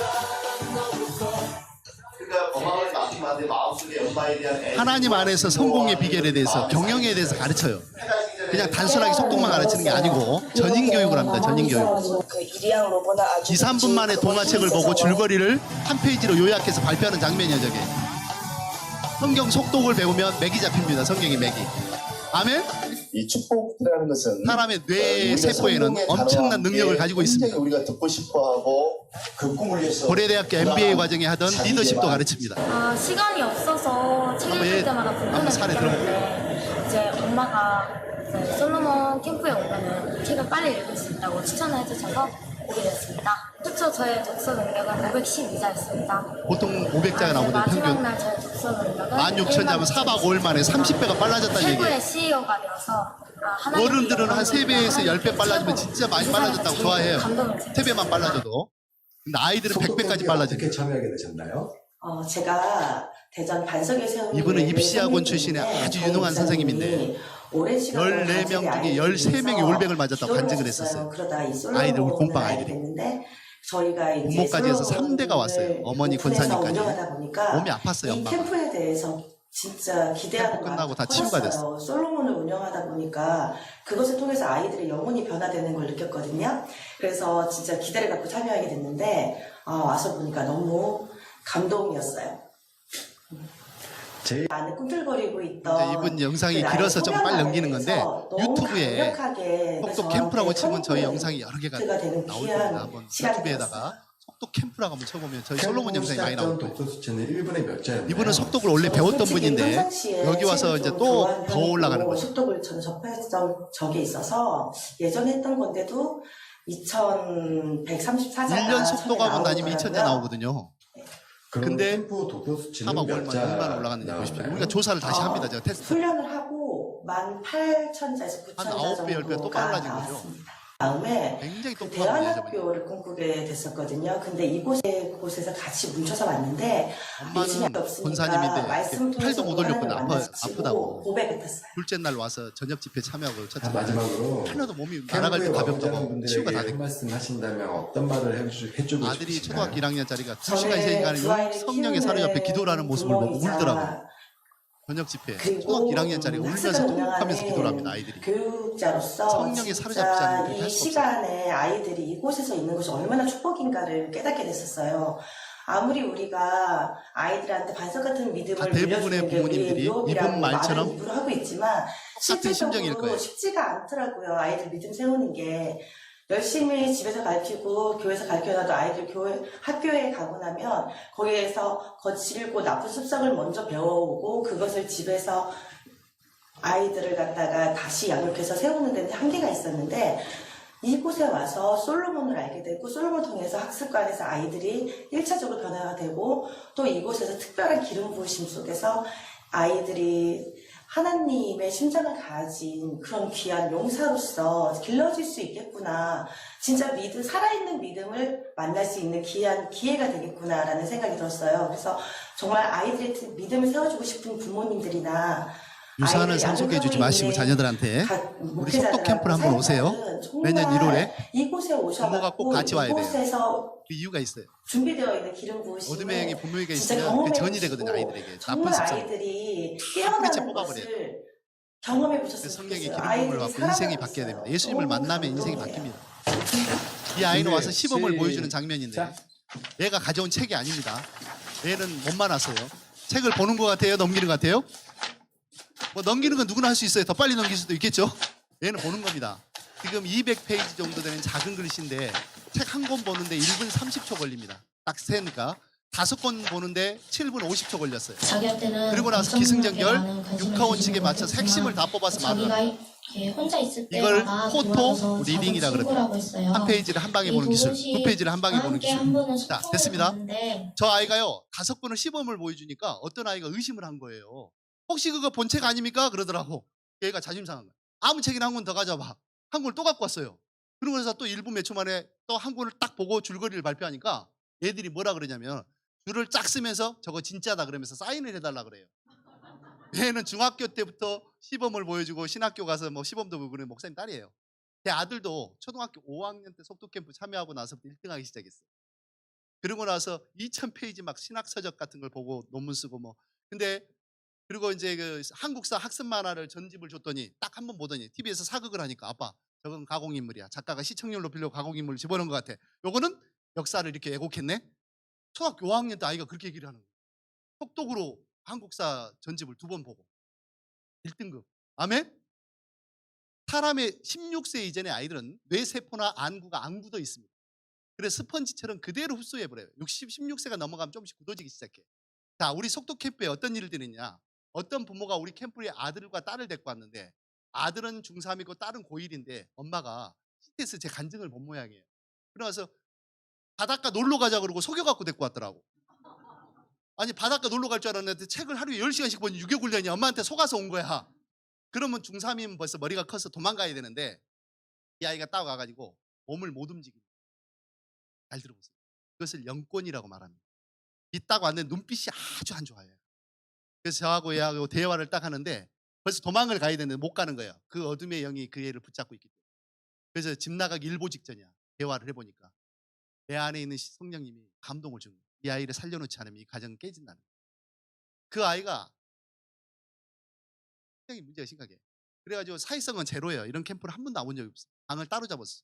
하나님 안에서 성공의 비결에 대해서, 경영에 대해서 가르쳐요. 그냥 단순하게 속독만 가르치는 게 아니고 전인교육을 합니다. 전인교육. 2, 3분 만에 동화책을 보고 줄거리를 한 페이지로 요약해서 발표하는 장면이에요. 저게. 성경 속독을 배우면 맥이 잡힙니다. 성경의 맥이. 아멘? 이 축복이라는 것은 사람의 뇌 세포에는 엄청난 능력을 가지고 있습니다. 우리가 듣고 싶어하고 그 꿈을 위해서 고려대학교 MBA 과정에 하던 리더십도 가르칩니다. 시간이 없어서 책 읽을 때마다 한번 사례 불편했는데 이제 엄마가 이제 솔로몬 캠프에 오면은 책을 빨리 읽을 수 있다고 추천을 해주셔서 오게 됐습니다. 최초 저의 독서 능력은 512자였습니다. 보통 500자가 나오거든요. 마지막 평균. 날 저의 독서 능력은 16,000자면 4박 5일 만에 30배가 빨라졌다는 얘기예요. 최고의 CEO가 되어서 어른들은 한 3배에서 10배 빨라지면 진짜 많이 빨라졌다고 좋아해요. 3배만 빨라져도. 근데 아이들은 100배까지 빨라져요. 어떻게 참여하게 되셨나요? 제가 대전 반석에 세운 이분은 입시학원 출신의 아주 유능한 선생님인데 14명 중에 13명이 올백을 맞았다고 간증을 했었어요. 아이들, 우리 공방 아이들이. 저희가 부모까지 해서 3대가 왔어요. 어머니 권사님까지. 몸이 아팠어요, 이 엄마가. 캠프에 대해서 진짜 기대하는 캠프 끝나고 마음이 다 치유가 커졌어요. 솔로몬을 운영하다 보니까 그것을 통해서 아이들의 영혼이 변화되는 걸 느꼈거든요. 그래서 진짜 기대를 갖고 참여하게 됐는데 와서 보니까 너무 감동이었어요. 안에 꿈틀거리고 있던 이제 이분 영상이 그 길어서 좀 빨리 나의 넘기는 건데 소명에 대해서 유튜브에 너무 강력하게 속독 캠프라고 치면 저희 영상이 여러 개가 되는 나올 귀한 겁니다. 한번 시간이 유튜브에다가 속독 캠프라고 한번 쳐보면 저희 솔로몬 영상이 많이 나올 거예요. 독서 수치는 1분에 몇 자였나요? 이분은 속독을 원래 배웠던 분인데 여기 와서 이제 또 더 올라가는 거예요. 속독을 저는 접했던 적이 있어서 예전에 했던 건데도 2134자 1년 속독하고 다니면 2,000자 나오거든요. 근데 캠프 독서 수치는 아마 몇 자 얼마나 올라갔는지 보십시오. 나오나요? 우리가 조사를 다시 합니다. 제가 테스트. 훈련을 하고 18,000자에서 한 9,000자 9배, 10배 또 정도가 빨라진 거죠. 나왔습니다. 다음에 굉장히 그 똑똑한 분이죠. 대안학교를 꿈꾸게 됐었거든요. 근데 곳에서 같이 뭉쳐서 왔는데 믿음이 엄마는 없으니까 권사님인데 말씀을 통해서 팔도 못 올렸거든요. 하나님을 아프다고. 만나시고 고백했어요. 둘째 날 와서 저녁 집회 참여하고 첫째 날 마지막으로 하나도 몸이 날아갈 때 캠프에 가볍다고 원장분들에게 치유가 다 한 됐고 말씀 하신다면 어떤 말을 해주고 아들이 싶으신가요? 초등학교 1학년짜리가 2시간, 전에 3시간을 두 아이를 성령의 사로잡혀 기도를 하는 모습을 보고 부모이자 울더라고요. 저녁 집회 그리고 초등학교 1학년짜리가 울면서 학습을 뚝하면서 운영하는 기도를 합니다. 아이들이. 교육자로서 성령에 사로잡지 않으면 그렇게 진짜 할 이 수가 시간에 아이들이 이곳에서 있는 것이 얼마나 축복인가를 깨닫게 됐었어요. 아무리 우리가 아이들한테 반석 같은 믿음을 다 대부분의 물려주는 게 부모님들이 우리의 유혹이라고 이분 말처럼 말은 입으로 하고 있지만 똑같은 심정일 실질적으로 거예요. 쉽지가 않더라고요. 아이들 믿음 세우는 게. 열심히 집에서 가르치고 교회에서 가르쳐놔도 아이들 학교에 가고 나면 거기에서 거칠고 나쁜 습성을 먼저 배워오고 그것을 집에서 아이들을 갖다가 다시 양육해서 세우는 데는 한계가 있었는데 이곳에 와서 솔로몬을 알게 되고 솔로몬을 통해서 학습관에서 아이들이 1차적으로 변화가 되고 또 이곳에서 특별한 기름 부으심 속에서 아이들이 하나님의 심장을 가진 그런 귀한 용사로서 길러질 수 있겠구나. 진짜 살아있는 믿음을 만날 수 있는 귀한 기회가 되겠구나라는 생각이 들었어요. 그래서 정말 아이들의 믿음을 세워주고 싶은 부모님들이나 유산을 상속해주지 마시고 자녀들한테 우리 속독 캠프를 한번 오세요. 매년 1월에 이곳에 부모가 오셔갖고 꼭 같이 와야 돼요. 이곳에서 그 이유가 있어요. 준비되어 있는 기름 부으심을 어둠의 영이 분명히가 진짜 있으면 경험해 그게 전이 되거든요. 보시고 아이들에게. 나쁜 정말 습성. 아이들이 뿌리째 깨어나는 뽑아버려야 것을 경험해 그 보셨으면 성령의 좋겠어요. 기름을 아이들이 받고 인생이 살아가고 바뀌어야 있어요. 됩니다. 예수님을 너무 만나면 인생이 감동이에요. 바뀝니다. 이 아이는 와서 시범을 시작. 보여주는 장면인데 얘가 가져온 책이 아닙니다. 얘는 몸만 왔어요. 책을 보는 것 같아요? 넘기는 것 같아요? 뭐 넘기는 건 누구나 할 수 있어요. 더 빨리 넘길 수도 있겠죠? 얘는 보는 겁니다. 지금 200페이지 정도 되는 작은 글씨인데 책 한 권 보는데 1분 30초 걸립니다. 딱 세니까 5권 보는데 7분 50초 걸렸어요. 자기한테는 그리고 나서 기승전결 6하원칙에 맞춰서 핵심을 다 뽑아서 말을 합니다. 이렇게 혼자 있을 이걸 때마다 포토 돌아가서 리딩이라 자기 그럽니다. 친구라고 했어요. 한 페이지를 한 방에 이 보는 두 기술, 곳이 두 페이지를 한 방에 보는 함께 기술. 한 번은 자, 소풍을 됐습니다. 갔는데 저 아이가요 5권을 시범을 보여주니까 어떤 아이가 의심을 한 거예요. 혹시 그거 본책 아닙니까? 그러더라고. 얘가 자존심 상한 거야. 아무 책이나 한 권 더 가져와. 한 권을 또 갖고 왔어요. 그러고 나서 또 1분 몇 초 만에 또 한 권을 딱 보고 줄거리를 발표하니까 얘들이 뭐라 그러냐면 줄을 쫙 쓰면서 저거 진짜다 그러면서 사인을 해달라 그래요. 얘는 중학교 때부터 시범을 보여주고 신학교 가서 뭐 시범도 보고 그러는 목사님 딸이에요. 제 아들도 초등학교 5학년 때 속독 캠프 참여하고 나서부터 1등하기 시작했어요. 그러고 나서 2000페이지 막 신학 서적 같은 걸 보고 논문 쓰고 뭐. 근데 그리고 이제 그 한국사 학습 만화를 전집을 줬더니 딱 한 번 보더니 TV에서 사극을 하니까 아빠 저건 가공인물이야. 작가가 시청률 높이려고 가공인물을 집어넣은 것 같아. 요거는 역사를 이렇게 왜곡했네. 초등학교 5학년 때 아이가 그렇게 얘기를 하는 거예요. 속독으로 한국사 전집을 2번 보고 1등급. 아멘? 사람의 16세 이전의 아이들은 뇌세포나 안구가 안 굳어 있습니다. 그래서 스펀지처럼 그대로 흡수해버려요. 16세가 넘어가면 조금씩 굳어지기 시작해. 자, 우리 속독 캠프에 어떤 일들이 있냐. 어떤 부모가 우리 캠프에 아들과 딸을 데리고 왔는데 아들은 중3이고 딸은 고1인데 엄마가 CTS 제 간증을 본 모양이에요. 그래서 바닷가 놀러 가자 그러고 속여갖고 데리고 왔더라고. 아니 바닷가 놀러 갈 줄 알았는데 책을 하루에 10시간씩 보니 유교훈련이 엄마한테 속아서 온 거야. 그러면 중3이면 벌써 머리가 커서 도망가야 되는데 이 아이가 딱 와가지고 몸을 못 움직입니다. 잘 들어보세요. 그것을 영권이라고 말합니다. 이 딱 왔는데 눈빛이 아주 안 좋아요. 그래서 저하고 얘하고 대화를 딱 하는데 벌써 도망을 가야 되는데 못 가는 거예요. 그 어둠의 영이 그 애를 붙잡고 있기 때문에. 그래서 집 나가기 일보 직전이야. 대화를 해보니까 내 안에 있는 성령님이 감동을 주는 거예요. 이 아이를 살려놓지 않으면 이 가정은 깨진다는 거예요. 그 아이가 굉장히 문제가 심각해. 그래가지고 사회성은 제로예요. 이런 캠프를 한 번도 와본 적이 없어. 방을 따로 잡았어.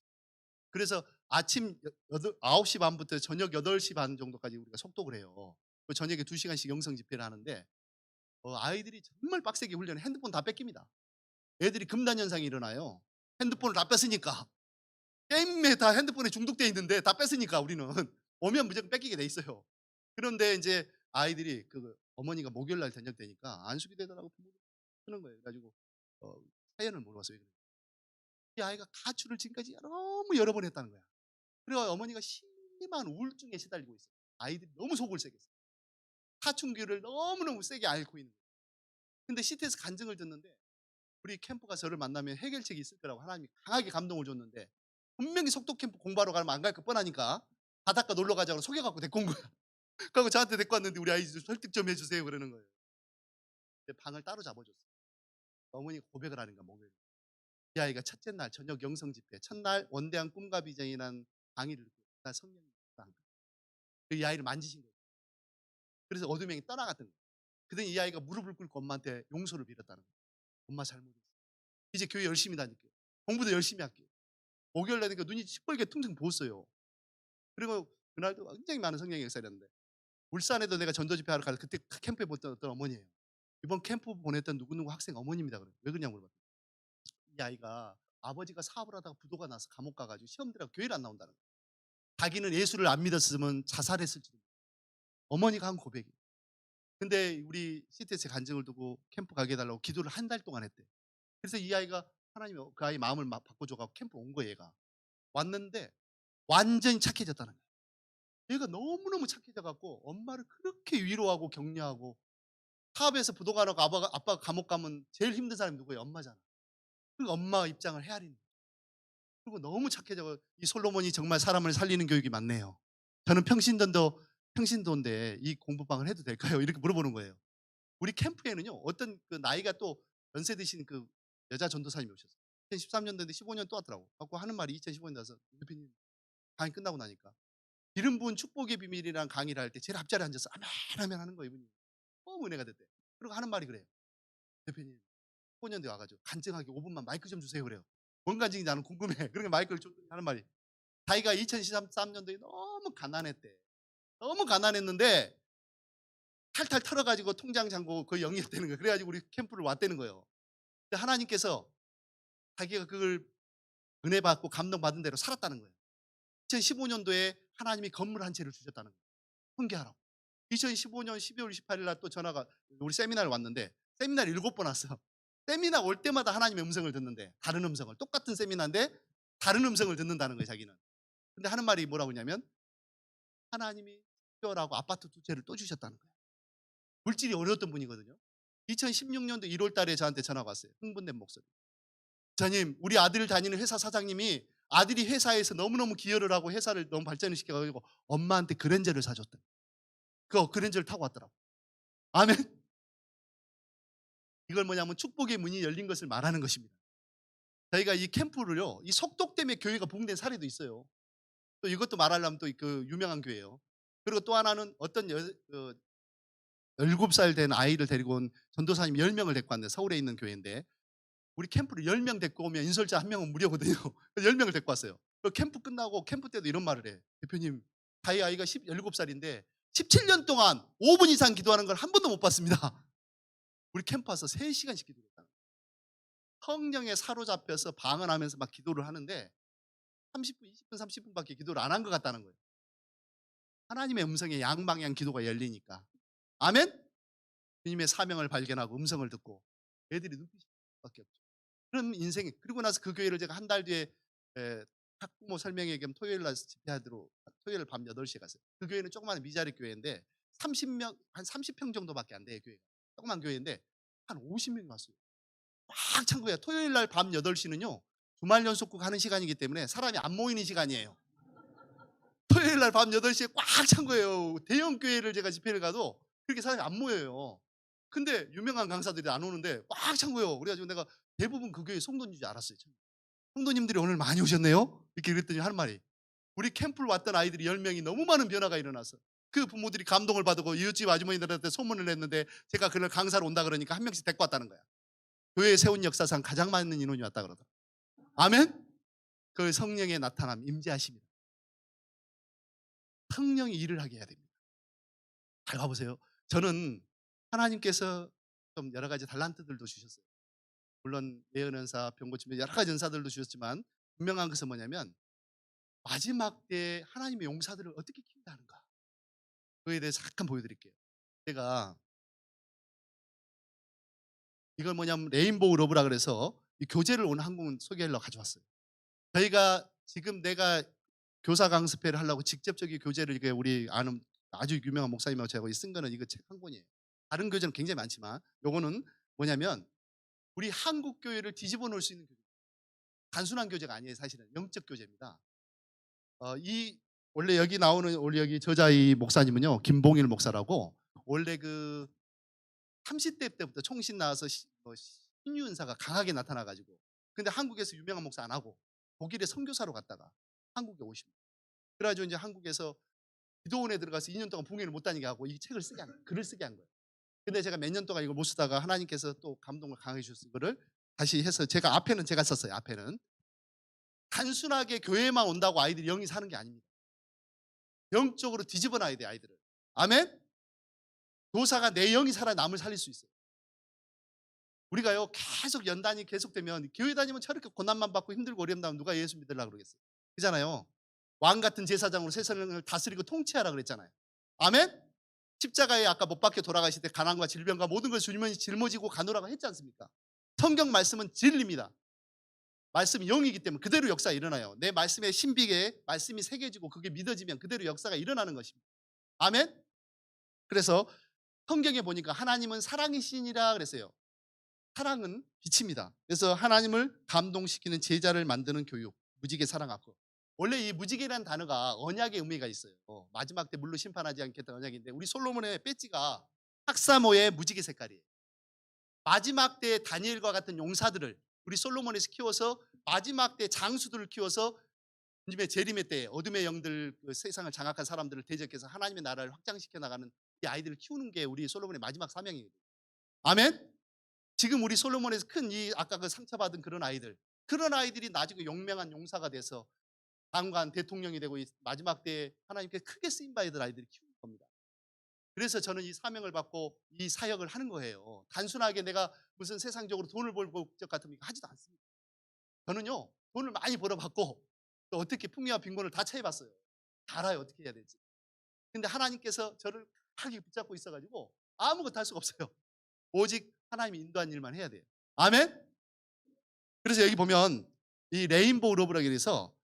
그래서 아침 9시 반부터 저녁 8시 반 정도까지 우리가 속독을 해요. 그 저녁에 2시간씩 영성 집회를 하는데 아이들이 정말 빡세게 훈련해. 핸드폰 다 뺏깁니다. 애들이 금단 현상이 일어나요. 핸드폰을 다 뺐으니까. 게임에 다 핸드폰에 중독돼 있는데 다 뺐으니까 우리는 오면 무조건 뺏기게 돼 있어요. 그런데 이제 아이들이 어머니가 목요일 날 저녁 되니까 안수기 되더라고 부모님 하는 거예요. 그래가지고 사연을 물어봤어요. 이 아이가 가출을 지금까지 너무 여러 번 했다는 거야. 그래서 어머니가 심한 우울증에 시달리고 있어요. 아이들이 너무 속을 세게 했어요. 사춘기를 너무너무 세게 앓고 있는 거예요. 근데 CT에서 간증을 듣는데 우리 캠프가 저를 만나면 해결책이 있을 거라고 하나님이 강하게 감동을 줬는데 분명히 속독 캠프 공부하러 가면 안 갈 거 뻔하니까 바닷가 놀러 가자고 속여갖고 데리고 온 거야. 그리고 저한테 데리고 왔는데 우리 아이 좀 설득 좀 해주세요 그러는 거예요. 근데 방을 따로 잡아줬어요. 어머니가 고백을 하는 거야 목요일. 이 아이가 첫째 날 저녁 영성 집회 첫날 원대한 꿈과 비전이라는 강의를 듣고 나 성령이 한 거예요. 이 아이를 만지신 거예요. 그래서 어둠행이 떠나갔던 거예요. 그랬더니 이 아이가 무릎을 꿇고 엄마한테 용서를 빌었다는 거예요. 엄마 잘못했어. 이제 교회 열심히 다닐게요. 공부도 열심히 할게요. 목요일 날니까 눈이 시뻘게 퉁퉁 부었어요. 그리고 그날도 굉장히 많은 성령의 역사를 했는데 울산에도 내가 전도 집회하러 가서 그때 캠프에 보던 어떤 어머니예요. 이번 캠프 보냈던 누구누구 학생 어머님이다 그래요. 왜 그러냐고 물어봤더니 이 아이가 아버지가 사업을 하다가 부도가 나서 감옥 가가지고 시험 들어가 교회를 안 나온다는 거예요. 자기는 예수를 안 믿었으면 자살했을지도 몰라요. 어머니가 한 고백이. 근데 우리 CTS 간증을 두고 캠프 가게 해달라고 기도를 한 달 동안 했대. 그래서 이 아이가 하나님이 그 아이 마음을 바꿔줘가지고 캠프 온 거예요. 얘가 왔는데 완전히 착해졌다는 거예요. 얘가 너무너무 착해져갖고 엄마를 그렇게 위로하고 격려하고 사업에서 부도가 나고 아빠가 감옥 가면 제일 힘든 사람이 누구예요? 엄마잖아. 그러니까 엄마 입장을 헤아리는 거예요. 그리고 너무 착해져. 이 솔로몬이 정말 사람을 살리는 교육이 많네요. 저는 평신도인데 이 공부방을 해도 될까요? 이렇게 물어보는 거예요. 우리 캠프에는요 어떤 나이가 또 연세 드신 여자 전도사님이 오셨어요. 2013년도인데 15년 또 왔더라고. 갖고 하는 말이 2015년 와서 대표님 강의 끝나고 나니까 기름 부은 축복의 비밀이라는 강의를 할 때 제일 앞자리에 앉아서 아멘 하는 거예요. 이분이 너무 은혜가 됐대. 그리고 하는 말이 그래요. 대표님 15년 뒤에 와가지고 간증하게 5분만 마이크 좀 주세요 그래요. 뭔 간증인지 나는 궁금해. 그러니까 마이크를 줬더니 하는 말이 자기가 2013년도에 너무 가난했대. 너무 가난했는데 탈탈 털어가지고 통장 잔고 거의 영입되는 거예요. 그래가지고 우리 캠프를 왔다는 거예요. 근데 하나님께서 자기가 그걸 은혜 받고 감동 받은 대로 살았다는 거예요. 2015년도에 하나님이 건물 한 채를 주셨다는 거예요. 훈계하라고. 2015년 12월 28일 날 또 전화가 우리 세미나를 왔는데 세미나를 7번 왔어. 세미나 올 때마다 하나님의 음성을 듣는데 다른 음성을 똑같은 세미나인데 다른 음성을 듣는다는 거예요. 자기는. 근데 하는 말이 뭐라고 하냐면 하나님이 특별하고 아파트 2채를 또 주셨다는 거예요. 물질이 어려웠던 분이거든요. 2016년도 1월 달에 저한테 전화가 왔어요. 흥분된 목소리. 자님 우리 아들 다니는 회사 사장님이 아들이 회사에서 너무너무 기여를 하고 회사를 너무 발전을 시켜가지고 엄마한테 그랜저를 사줬다. 그 그랜저를 타고 왔더라고. 아멘. 이걸 뭐냐면 축복의 문이 열린 것을 말하는 것입니다. 저희가 이 캠프를요, 이 속독 때문에 교회가 부흥된 사례도 있어요. 또 이것도 말하려면 또 그 유명한 교회예요. 그리고 또 하나는 어떤 17살 된 아이를 데리고 온 전도사님 10명을 데리고 왔는데 서울에 있는 교회인데 우리 캠프를 10명 데리고 오면 인솔자 1명은 무료거든요. 10명을 데리고 왔어요. 캠프 끝나고 캠프 때도 이런 말을 해. 대표님, 저희 아이가 17살인데 17년 동안 5분 이상 기도하는 걸 한 번도 못 봤습니다. 우리 캠프 와서 3시간씩 기도했다. 성령에 사로잡혀서 방언하면서 막 기도를 하는데 30분, 20분, 30분밖에 기도를 안 한 것 같다는 거예요. 하나님의 음성에 양방향 기도가 열리니까. 아멘? 주님의 사명을 발견하고 음성을 듣고 애들이 눈빛이 밖에 없죠. 그런 인생이. 그리고 나서 그 교회를 제가 한 달 뒤에 학부모 설명회 겸 토요일 날 집회하도록 토요일 밤 8시에 갔어요. 그 교회는 조그마한 미자리 교회인데 30명, 한 30평 정도밖에 안 돼요. 교회가. 조그만 교회인데 한 50명이 왔어요. 꽉 찬 거예요. 토요일 날 밤 8시는요. 주말 연속국 하는 시간이기 때문에 사람이 안 모이는 시간이에요. 토요일 날 밤 8시에 꽉 찬 거예요. 대형 교회를 제가 집회를 가도 그렇게 사람이 안 모여요. 근데 유명한 강사들이 안 오는데 꽉 찬 거예요. 그래가지고 내가 대부분 그 교회 성도인 줄 알았어요. 성도님들이 오늘 많이 오셨네요? 이렇게 그랬더니 하는 말이 우리 캠프를 왔던 아이들이 10명이 너무 많은 변화가 일어났어. 그 부모들이 감동을 받고 이웃집 아주머니들한테 소문을 냈는데 제가 그날 강사로 온다 그러니까 한 명씩 데리고 왔다는 거야. 교회 세운 역사상 가장 많은 인원이 왔다 그러더라고요. 아멘? 그 성령의 나타남, 임재하십니다. 성령이 일을 하게 해야 됩니다. 잘 봐보세요. 저는 하나님께서 좀 여러 가지 달란트들도 주셨어요. 물론 예언은사, 병고침에 여러 가지 은사들도 주셨지만 분명한 것은 뭐냐면 마지막 때 하나님의 용사들을 어떻게 키운다 하는가. 그에 대해서 잠깐 보여드릴게요. 제가 이걸 뭐냐면 레인보우 러브라 그래서 이 교재를 오늘 한국은 소개하려고 가져왔어요. 저희가 지금 내가 교사 강습회를 하려고 직접적인 교재를 이게 우리 아는 아주 유명한 목사님하고 제가 쓴 거는 이거 책 한 권이에요. 다른 교재는 굉장히 많지만 요거는 뭐냐면 우리 한국 교회를 뒤집어 놓을 수 있는 교재. 단순한 교재가 아니에요. 사실은 영적 교재입니다. 이 원래 여기 나오는 원래 여기 저자 이 목사님은요 김봉일 목사라고 원래 그 30대 때부터 총신 나와서 신유 은사가 강하게 나타나가지고 근데 한국에서 유명한 목사 안 하고 독일에 선교사로 갔다가 한국에 오십니다. 그래가지고 이제 한국에서 기도원에 들어가서 2년 동안 봉인을 못 다니게 하고 이 책을 쓰게 한 거예요. 글을 쓰게 한 거예요. 근데 제가 몇 년 동안 이걸 못 쓰다가 하나님께서 또 감동을 강하게 주셔서 이거를 다시 해서 제가 앞에는 제가 썼어요. 앞에는 단순하게 교회만 온다고 아이들이 영이 사는 게 아닙니다. 영적으로 뒤집어 놔야 돼요. 아이들을. 아멘? 교사가 내 영이 살아 남을 살릴 수 있어요. 우리가요 계속 연단이 계속되면 교회 다니면 저렇게 고난만 받고 힘들고 어렵다면 누가 예수 믿으려고 그러겠어요. 그잖아요. 왕 같은 제사장으로 세상을 다스리고 통치하라 그랬잖아요. 아멘? 십자가에 아까 못 박혀 돌아가실 때 가난과 질병과 모든 걸 주님은 짊어지고 가노라고 했지 않습니까? 성경 말씀은 진리입니다. 말씀이 영이기 때문에 그대로 역사가 일어나요. 내 말씀의 신비에 말씀이 새겨지고 그게 믿어지면 그대로 역사가 일어나는 것입니다. 아멘? 그래서 성경에 보니까 하나님은 사랑이시니라 그랬어요. 사랑은 빛입니다. 그래서 하나님을 감동시키는 제자를 만드는 교육, 무지개 사랑하고. 원래 이 무지개라는 단어가 언약의 의미가 있어요. 마지막 때 물로 심판하지 않겠다는 언약인데 우리 솔로몬의 배지가 학사모의 무지개 색깔이에요. 마지막 때 다니엘과 같은 용사들을 우리 솔로몬에서 키워서 마지막 때 장수들을 키워서 주님의 재림의 때 어둠의 영들 그 세상을 장악한 사람들을 대적해서 하나님의 나라를 확장시켜 나가는 이 아이들을 키우는 게 우리 솔로몬의 마지막 사명이거든요. 아멘? 지금 우리 솔로몬에서 큰 이 아까 그 상처받은 그런 아이들이 나중에 용맹한 용사가 돼서 장관 대통령이 되고 이 마지막 때 하나님께 크게 쓰임 받을 아이들을 키우는 겁니다. 그래서 저는 이 사명을 받고 이 사역을 하는 거예요. 단순하게 내가 무슨 세상적으로 돈을 벌 목적 같은 거 하지도 않습니다. 저는요 돈을 많이 벌어봤고 또 어떻게 풍요와 빈곤을 다 처해봤어요. 다 알아요 어떻게 해야 될지. 근데 하나님께서 저를 하게 붙잡고 있어가지고 아무것도 할 수가 없어요. 오직 하나님이 인도한 일만 해야 돼요. 아멘? 그래서 여기 보면 이 레인보우 러브라고 해서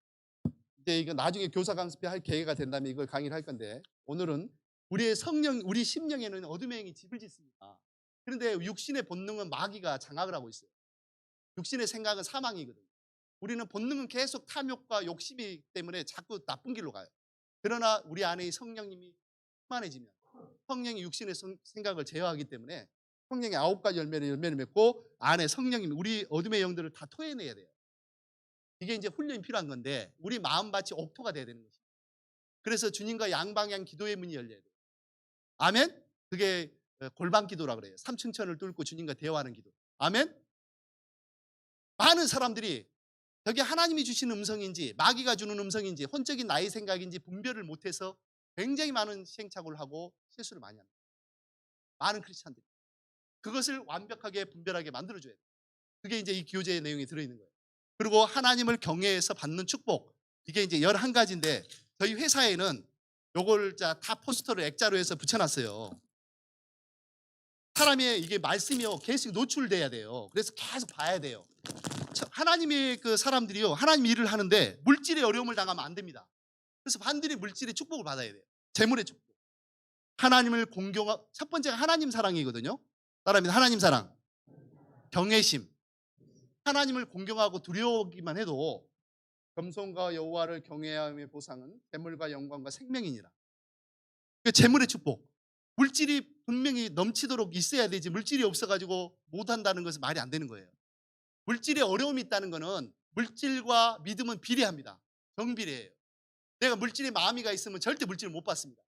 이제 이거 나중에 교사 강습회 할 계획가 된다면 이걸 강의를 할 건데 오늘은 우리의 성령, 우리 심령에는 어둠의 영이 집을 짓습니다. 그런데 육신의 본능은 마귀가 장악을 하고 있어요. 육신의 생각은 사망이거든요. 우리는 본능은 계속 탐욕과 욕심이 때문에 자꾸 나쁜 길로 가요. 그러나 우리 안에 성령님이 충만해지면 성령이 육신의 생각을 제어하기 때문에 성령의 9가지 열매를 맺고 안에 성령님이 우리 어둠의 영들을 다 토해내야 돼요. 이게 이제 훈련이 필요한 건데 우리 마음밭이 옥토가 돼야 되는 것입니다. 그래서 주님과 양방향 기도의 문이 열려야 돼요. 아멘? 그게 골방 기도라고 그래요. 삼층천을 뚫고 주님과 대화하는 기도. 아멘? 많은 사람들이 저게 하나님이 주시는 음성인지 마귀가 주는 음성인지 혼적인 나의 생각인지 분별을 못해서 굉장히 많은 시행착오를 하고 실수를 많이 합니다. 많은 크리스찬들이. 그것을 완벽하게 분별하게 만들어줘야 돼요. 그게 이제 이 교재의 내용이 들어있는 거예요. 그리고 하나님을 경외해서 받는 축복. 이게 이제 11가지인데 저희 회사에는 요걸 다 포스터를 액자로 해서 붙여놨어요. 사람의 이게 말씀이요 계속 노출돼야 돼요. 그래서 계속 봐야 돼요. 하나님의 그 사람들이요 하나님 일을 하는데 물질의 어려움을 당하면 안 됩니다. 그래서 반드시 물질의 축복을 받아야 돼요. 재물의 축복. 하나님을 공경하고 첫 번째가 하나님 사랑이거든요. 따라합니다. 하나님 사랑, 경외심. 하나님을 공경하고 두려워하기만 해도 겸손과 여호와를 경외함의 보상은 재물과 영광과 생명이니라. 그러니까 재물의 축복. 물질이 분명히 넘치도록 있어야 되지 물질이 없어가지고 못한다는 것은 말이 안 되는 거예요. 물질에 어려움이 있다는 것은 물질과 믿음은 비례합니다. 정비례해요. 내가 물질에 마음이가 있으면 절대 물질을 못 받습니다.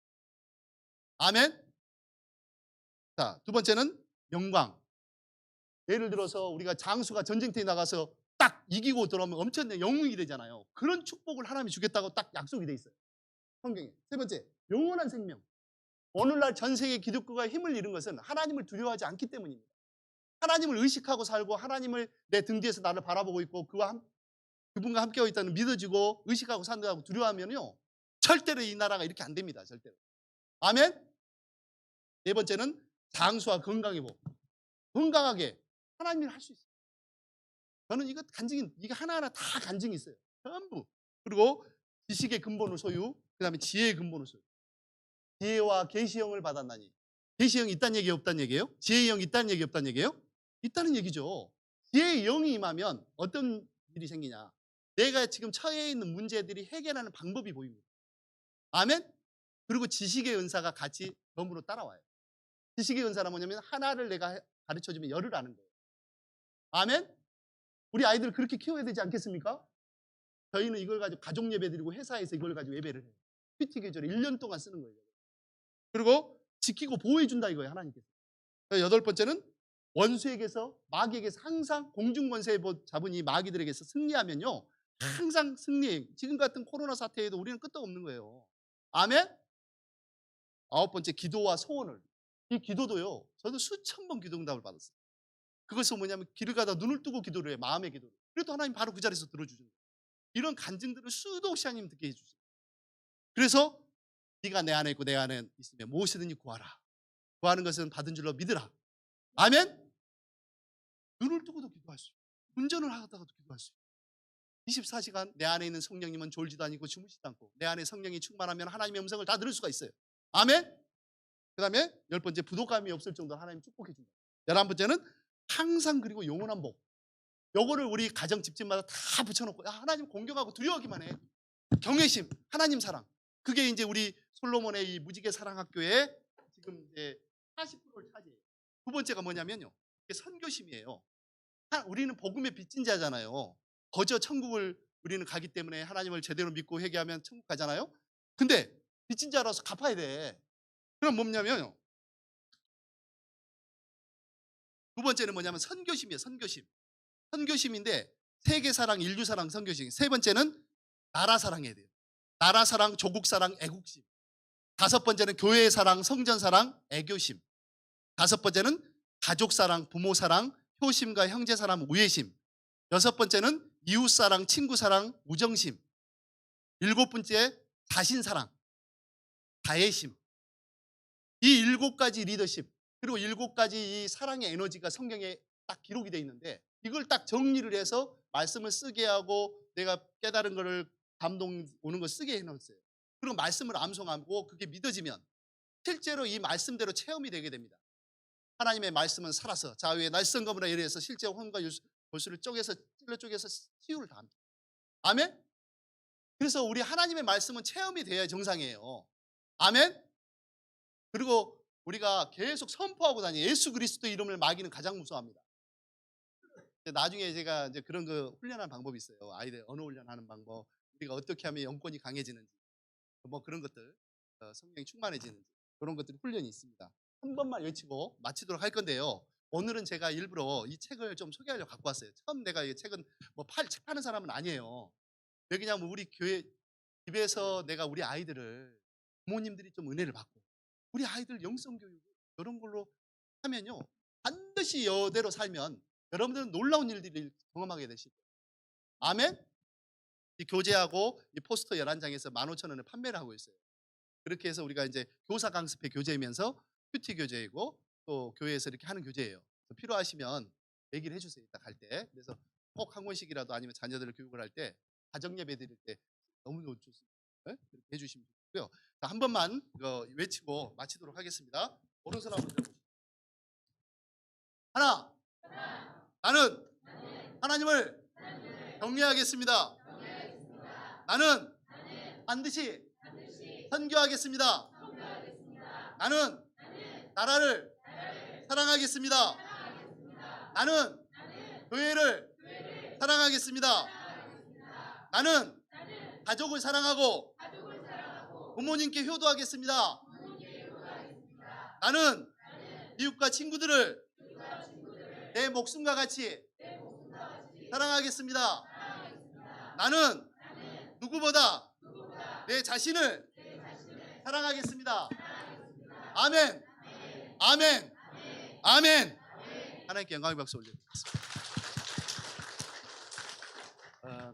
아멘? 자, 두 번째는 영광. 예를 들어서 우리가 장수가 전쟁터에 나가서 딱 이기고 들어오면 엄청난 영웅이 되잖아요. 그런 축복을 하나님이 주겠다고 딱 약속이 돼 있어요. 성경에. 세 번째, 영원한 생명. 오늘날 전 세계 기독교가 힘을 잃은 것은 하나님을 두려워하지 않기 때문입니다. 하나님을 의식하고 살고 하나님을 내 등 뒤에서 나를 바라보고 있고 그분과 함께 있다는 믿어지고 의식하고 산다고 두려워하면요, 절대로 이 나라가 이렇게 안 됩니다. 절대로. 아멘. 네 번째는 장수와 건강의 복. 건강하게 하나님 일 할 수 있어요. 저는 이거 간증이, 이게 하나하나 다 간증이 있어요. 전부. 그리고 지식의 근본을 소유, 그 다음에 지혜의 근본을 소유. 지혜와 계시형을 받았나니. 계시형이 있다는 얘기예요, 없다는 얘기예요? 지혜의 영이 있다는 얘기, 없다는 얘기예요? 있다는 얘기죠. 지혜의 영이 임하면 어떤 일이 생기냐. 내가 지금 처해 있는 문제들이 해결하는 방법이 보입니다. 아멘? 그리고 지식의 은사가 같이 덤으로 따라와요. 지식의 은사는 뭐냐면 하나를 내가 가르쳐주면 열을 아는 거예요. 아멘? 우리 아이들 그렇게 키워야 되지 않겠습니까? 저희는 이걸 가지고 가족 예배 드리고 회사에서 이걸 가지고 예배를 해요. PT 계절에 1년 동안 쓰는 거예요. 그리고 지키고 보호해 준다 이거예요, 하나님께서. 여덟 번째는 원수에게서, 마귀에게서 항상 공중권세 잡은 이 마귀들에게서 승리하면요, 항상 승리해요. 지금 같은 코로나 사태에도 우리는 끄떡 없는 거예요. 아멘? 아홉 번째, 기도와 소원을. 이 기도도요, 저도 수천 번 기도응답을 받았어요. 그것은 뭐냐면 길을 가다 눈을 뜨고 기도를 해요. 마음의 기도를. 그래도 하나님 바로 그 자리에서 들어주시는 거예요. 이런 간증들을 수도 없이 하나님 듣게 해주세요. 그래서 네가 내 안에 있고 내 안에 있으면 무엇이든지 구하라. 구하는 것은 받은 줄로 믿으라. 아멘? 눈을 뜨고도 기도할 수 있어요. 운전을 하다가도 기도할 수 있어요. 24시간 내 안에 있는 성령님은 졸지도 않고 주무시지도 않고 내 안에 성령이 충만하면 하나님의 음성을 다 들을 수가 있어요. 아멘? 그 다음에 열 번째, 부족함이 없을 정도로 하나님 축복해 준다. 11번째는 항상 그리고 영원한 복. 요거를 우리 가정 집집마다 다 붙여놓고, 야, 하나님 공경하고 두려워하기만 해. 경외심, 하나님 사랑. 그게 이제 우리 솔로몬의 이 무지개 사랑학교에 지금 이제 40%를 차지해요. 두 번째가 뭐냐면요, 이게 선교심이에요. 우리는 복음의 빚진 자잖아요. 거저 천국을 우리는 가기 때문에 하나님을 제대로 믿고 회개하면 천국 가잖아요. 근데 빚진 자라서 갚아야 돼. 그럼 뭐냐면요, 두 번째는 뭐냐면 선교심이에요. 선교심. 선교심인데 세계 사랑, 인류 사랑, 선교심. 세 번째는 나라 사랑해야 돼요. 나라 사랑, 조국 사랑, 애국심. 다섯 번째는 교회 사랑, 성전 사랑, 애교심. 다섯 번째는 가족 사랑, 부모 사랑, 효심과 형제 사랑, 우애심. 여섯 번째는 이웃 사랑, 친구 사랑, 우정심. 일곱 번째 자신 사랑, 다혜심. 이 일곱 가지 리더십, 그리고 일곱 가지 이 사랑의 에너지가 성경에 딱 기록이 되어 있는데, 이걸 딱 정리를 해서 말씀을 쓰게 하고 내가 깨달은 거를 감동 오는 걸 쓰게 해놓았어요. 그리고 말씀을 암송하고 그게 믿어지면 실제로 이 말씀대로 체험이 되게 됩니다. 하나님의 말씀은 살아서 자유의 날선 검으로 예리해서 실제 혼과 골수를 찔러 쪼개서 치유를 다합니다. 아멘? 그래서 우리 하나님의 말씀은 체험이 돼야 정상이에요. 아멘? 그리고 우리가 계속 선포하고 다니는 예수 그리스도 이름을 마귀는 가장 무서워합니다. 나중에 제가 이제 그런 거 훈련하는 방법이 있어요. 아이들 언어 훈련하는 방법, 우리가 어떻게 하면 영권이 강해지는지, 뭐 그런 것들, 성령이 충만해지는지, 그런 것들이 훈련이 있습니다. 한 번만 외치고 마치도록 할 건데요. 오늘은 제가 일부러 이 책을 좀 소개하려고 갖고 왔어요. 처음 내가 이 책은 뭐 책 파는 사람은 아니에요. 왜 그냥 우리 교회 집에서 내가 우리 아이들을, 부모님들이 좀 은혜를 받고 우리 아이들 영성교육 이런 걸로 하면요, 반드시 이대로 살면 여러분들은 놀라운 일들을 경험하게 되실 거예요. 아멘? 이 교재하고 이 포스터 11장에서 15,000원에 판매를 하고 있어요. 그렇게 해서 우리가 이제 교사 강습회 교재이면서 큐티 교재이고 또 교회에서 이렇게 하는 교재예요. 필요하시면 얘기를 해주세요. 이따 갈 때. 그래서 꼭 한 권씩이라도, 아니면 자녀들을 교육을 할 때, 가정 예배 드릴 때 너무 좋습니다. 네? 그렇게 해주시면 좋고요. 자, 한 번만 외치고 마치도록 하겠습니다. 오른손 한번 들어보시죠. 하나. 나는 하나님을 경외하겠습니다. 나는 반드시 선교하겠습니다. 나는 나라를 사랑하겠습니다. 나는 교회를 사랑하겠습니다. 나는 가족을 사랑하고 부모님께 효도하겠습니다. 나는 이웃과 친구들을 내 목숨과 같이 사랑하겠습니다. 나는 누구보다 내 자신을 사랑하겠습니다. 아멘. 아멘. 아멘. 하나님께 영광의 박수 올려드리겠습니다.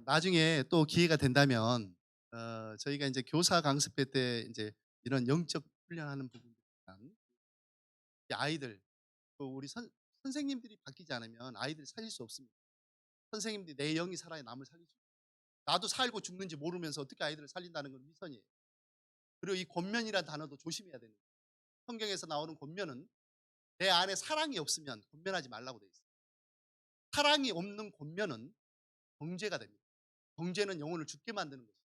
나중에 또 기회가 된다면 저희가 이제 교사 강습회 때 이제 이런 영적 훈련하는 부분들이랑 아이들 또 우리 선생님들이 바뀌지 않으면 아이들이 살릴 수 없습니다. 선생님들이 내 영이 살아야 남을 살릴 수 있어요. 나도 살고 죽는지 모르면서 어떻게 아이들을 살린다는 건 미선이에요. 그리고 이 권면이라는 단어도 조심해야 되는 거예요. 성경에서 나오는 권면은 내 안에 사랑이 없으면 권면하지 말라고 되어 있어요. 사랑이 없는 권면은 정죄가 됩니다. 정죄는 영혼을 죽게 만드는 것입니다.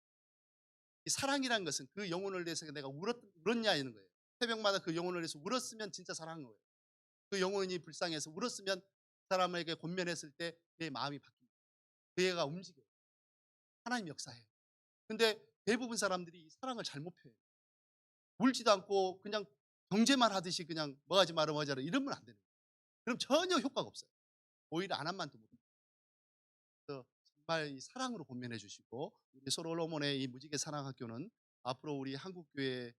이 사랑이라는 것은 그 영혼을 위해서 내가 울었냐 이런 거예요. 새벽마다 그 영혼을 위해서 울었으면 진짜 사랑한 거예요. 그 영혼이 불쌍해서 울었으면 그 사람에게 권면했을 때 내 마음이 바뀝니다. 그 애가 움직여요. 하나님 역사해요. 근데 대부분 사람들이 이 사랑을 잘못 표현해요. 울지도 않고 그냥 경제만 하듯이 그냥 뭐 하지 마라 뭐 하지 마라 이러면 안 되는 거예요. 그럼 전혀 효과가 없어요. 오히려 안 한만 더 못해요. 그래서 정말 이 사랑으로 권면해 주시고 우리 솔로몬의 이 무지개 사랑학교는 앞으로 우리 한국교회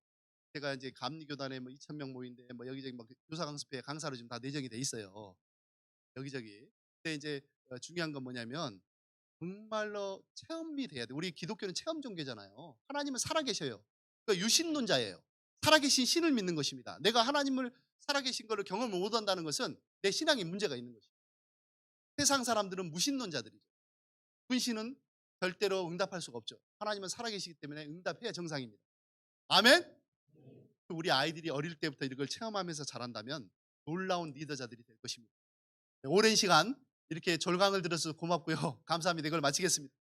제가 이제 감리교단에 뭐 2,000명 모인데 뭐 여기저기 막 교사 강습회 강사로 지금 다 내정이 돼 있어요. 여기저기. 근데 이제 중요한 건 뭐냐면 정말로 체험이 돼야 돼. 우리 기독교는 체험 종교잖아요. 하나님은 살아계셔요. 그러니까 유신론자예요. 살아계신 신을 믿는 것입니다. 내가 하나님을 살아계신 것을 경험을 못한다는 것은 내 신앙에 문제가 있는 것입니다. 세상 사람들은 무신론자들이죠. 분신은 절대로 응답할 수가 없죠. 하나님은 살아계시기 때문에 응답해야 정상입니다. 아멘? 우리 아이들이 어릴 때부터 이걸 체험하면서 자란다면 놀라운 리더자들이 될 것입니다. 오랜 시간 이렇게 졸강을 들어서 고맙고요. 감사합니다. 이걸 마치겠습니다.